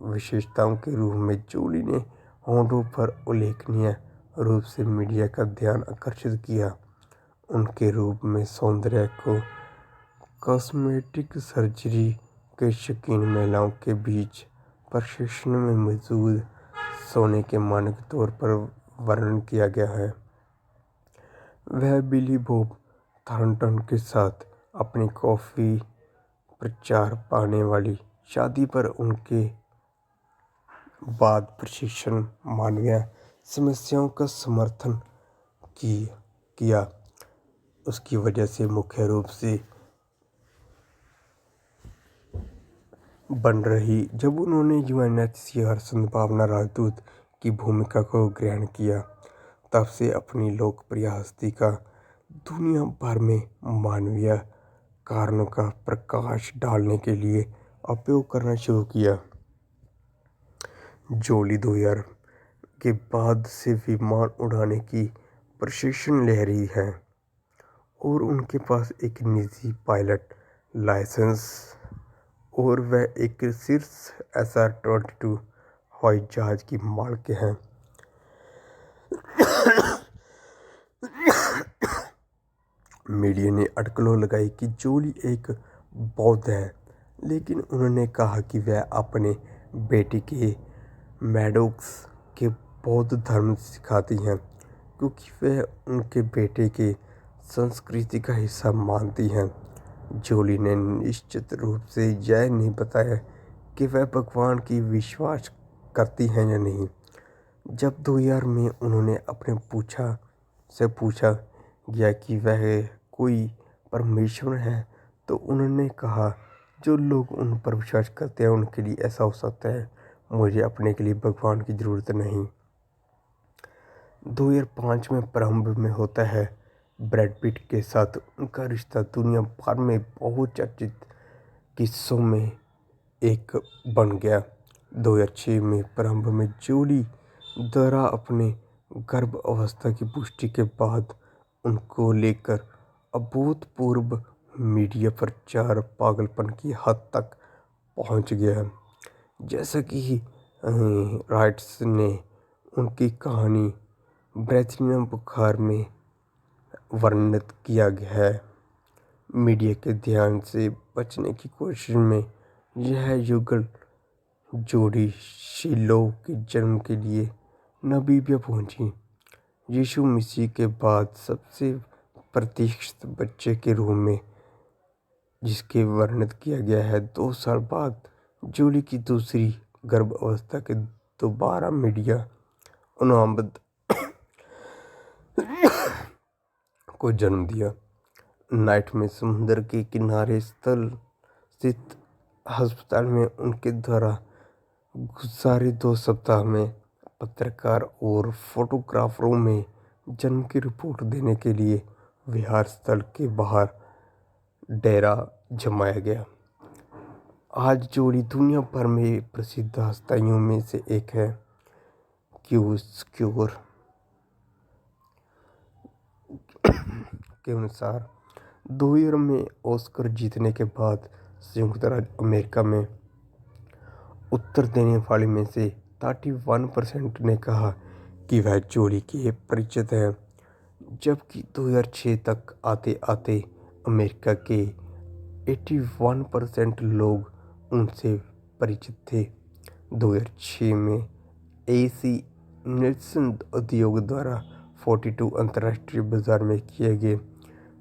Speaker 1: विशेषताओं के रूप में जोली ने होठों पर उल्लेखनीय रूप से मीडिया का ध्यान आकर्षित किया। उनके रूप में सौंदर्य को कॉस्मेटिक सर्जरी के शौकीन महिलाओं के बीच प्रशिक्षण में मौजूद सोने के मानक तौर पर वर्णन किया गया है। वह बिली बॉब थॉर्नटन के साथ अपनी कॉफी प्रचार पाने वाली शादी पर उनके बाद प्रशिक्षण मानवीय समस्याओं का समर्थन किया। उसकी वजह से मुख्य रूप से बन रही जब उन्होंने यूएनएचसीआर संभावना राजदूत की भूमिका को ग्रहण किया, तब से अपनी लोकप्रिय हस्ती का दुनिया भर में मानवीय कारणों का प्रकाश डालने के लिए उपयोग करना शुरू किया। जोली 2000 के बाद से विमान उड़ाने की प्रशिक्षण ले रही है और उनके पास एक निजी पायलट लाइसेंस और वह एक शीर्ष SR-22 हवाई जहाज की मालिक हैं। मीडिया ने आर्टिकलों लगाई कि जोली एक बौद्ध है, लेकिन उन्होंने कहा कि वह अपने बेटे के मैडोक्स के बौद्ध धर्म सिखाती हैं, क्योंकि वह उनके बेटे के संस्कृति का हिस्सा मानती हैं। जोली ने निश्चित रूप से यह नहीं बताया कि वह भगवान की विश्वास करती हैं या नहीं। जब 2000 में उन्होंने अपने पूछा गया कि वह कोई परमेश्वर है, तो उन्होंने कहा, जो लोग उन पर विश्वास करते हैं उनके लिए ऐसा हो सकता है, मुझे अपने के लिए भगवान की ज़रूरत नहीं। 2005 में प्रारंभ में होता है। ब्रैड पिट के साथ उनका रिश्ता दुनिया भर में बहुचर्चित किस्सों में एक बन गया। 2006 में प्रारंभ में जोली द्वारा अपने गर्भ अवस्था की पुष्टि के बाद उनको लेकर अभूतपूर्व मीडिया प्रचार पागलपन की हद तक पहुंच गया। जैसा कि राइटर्स ने उनकी कहानी ब्रेजिलियन बुखार में वर्णित किया गया है। मीडिया के ध्यान से बचने की कोशिश में यह युगल जोड़ी शिलोह के जन्म के लिए नामीबिया पहुंची। यीशु मसीह के बाद सबसे प्रतीक्षित बच्चे के रूप में जिसके वर्णित किया गया है। 2 साल बाद जोली की दूसरी गर्भ अवस्था के दोबारा मीडिया अनुबंध को जन्म दिया। नाइट में समुद्र के किनारे स्थित अस्पताल में उनके द्वारा गुजारे 2 सप्ताह में पत्रकार और फोटोग्राफरों में जन्म की रिपोर्ट देने के लिए विहार स्थल के बाहर डेरा जमाया गया। आज जोड़ी दुनिया भर में प्रसिद्ध हस्तियों में से एक है। क्यूर के अनुसार 2000 में ऑस्कर जीतने के बाद संयुक्त राज्य अमेरिका में उत्तर देने वाले में से 31% ने कहा कि वह जोली के परिचित हैं, जबकि 2006 तक आते आते अमेरिका के 81% लोग उनसे परिचित थे। 2006 में एसी निल्सन उद्योग द्वारा 42 अंतर्राष्ट्रीय बाजार में किए गए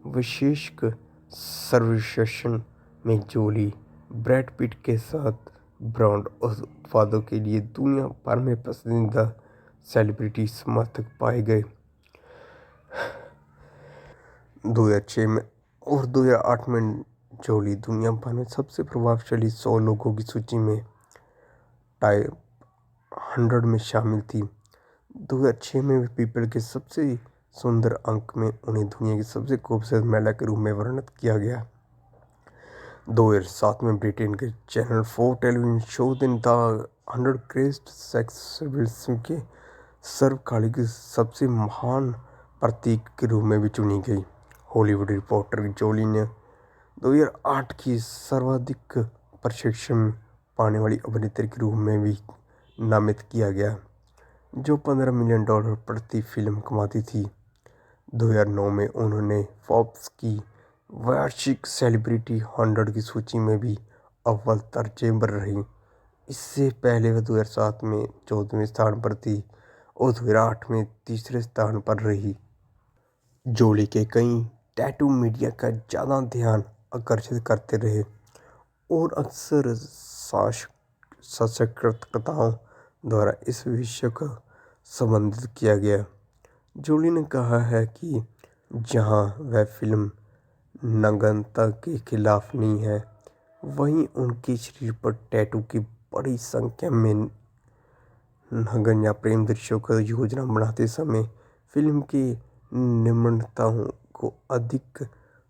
Speaker 1: विशेषज्ञ सर्वेक्षण में जोली ब्रैड पिट के साथ ब्रांड उत्पादों के लिए दुनिया भर में पसंदीदा सेलिब्रिटी समर्थक पाए गए। 2006 में और 2008 में जोली दुनिया भर में सबसे प्रभावशाली 100 लोगों की सूची में टॉप 100 में शामिल थी। 2006 में पीपल के सबसे सुंदर अंक में उन्हें दुनिया की सबसे खूबसूरत महिला के रूप में वर्णित किया गया। 2007 में ब्रिटेन के channel 4 television show the 100 greatest sex symbols के सर्वकालिक सबसे महान प्रतीक के रूप में भी चुनी गई। हॉलीवुड रिपोर्टर जोली ने 2008 की सर्वाधिक प्रशिक्षण पाने वाली अभिनेत्री के रूप में भी नामित किया गया, जो $15 मिलियन प्रति फिल्म कमाती थी। 2009 में उन्होंने फोर्ब्स की वार्षिक सेलिब्रिटी 100 की सूची में भी अव्वल दर्जे पर रही। इससे पहले वह 2007 में 14वें स्थान पर थी और 2008 में तीसरे स्थान पर रही। जोली के कई टैटू मीडिया का ज़्यादा ध्यान आकर्षित करते रहे और अक्सर शस्त्रकर्ताओं द्वारा इस विषय को संबोधित किया गया। जोली ने कहा है कि जहां वह फिल्म नग्नता के खिलाफ नहीं है, वहीं उनके शरीर पर टैटू की बड़ी संख्या में नग्न या प्रेम दृश्यों की योजना बनाते समय फिल्म के निर्माताओं को अधिक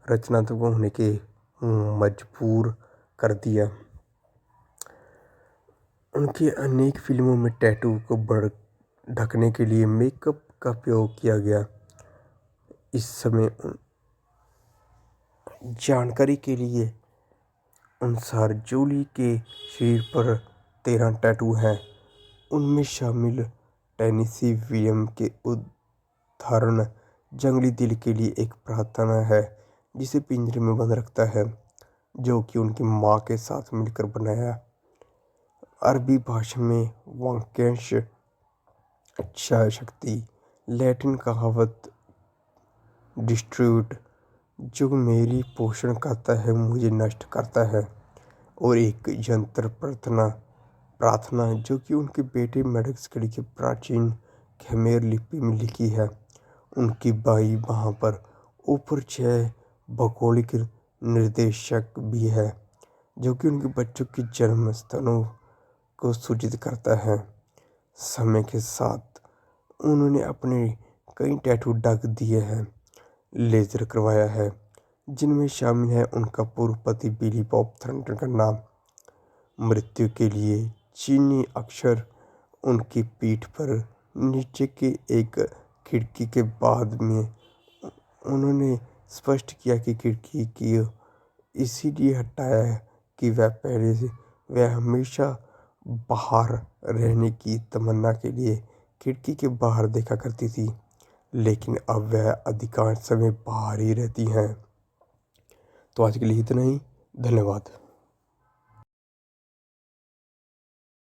Speaker 1: रचनात्मक होने के मजबूर कर दिया। उनकी अनेक फिल्मों में टैटू को ढकने के लिए मेकअप का उपयोग किया गया। इस समय जानकारी के लिए अनुसार जोली के शरीर पर 13 टैटू हैं। उनमें शामिल टेनेसी विलियम के उदाहरण जंगली दिल के लिए एक प्रार्थना है जिसे पिंजरे में बंद रखता है, जो कि उनकी मां के साथ मिलकर बनाया। अरबी भाषा में वाक्यांश इच्छा शक्ति, लैटिन कहावत डिस्ट्रीब्यूट, जो मेरी पोषण करता है मुझे नष्ट करता है, और एक यंत्र प्रार्थना जो कि उनके बेटे मैडक्स के लिए प्राचीन खमेर लिपि में लिखी है। उनकी बाईं बाह पर ऊपर 6 भौगोलिक निर्देशक भी है, जो कि उनके बच्चों के जन्म स्थानों को सूचित करता है। समय के साथ उन्होंने अपने कई टैटू ढक दिए हैं, लेजर करवाया है, जिनमें शामिल है उनका पूर्व पति बिली बॉब थॉर्ंटन का नाम। मृत्यु के लिए चीनी अक्षर उनकी पीठ पर नीचे के एक खिड़की के बाद में उन्होंने स्पष्ट किया कि खिड़की की इसीलिए हटाया कि वह हमेशा बाहर रहने की तमन्ना के लिए खिड़की के बाहर देखा करती थी, लेकिन अब वह अधिकांश समय बाहर ही रहती हैं। तो आज के लिए इतना ही। धन्यवाद।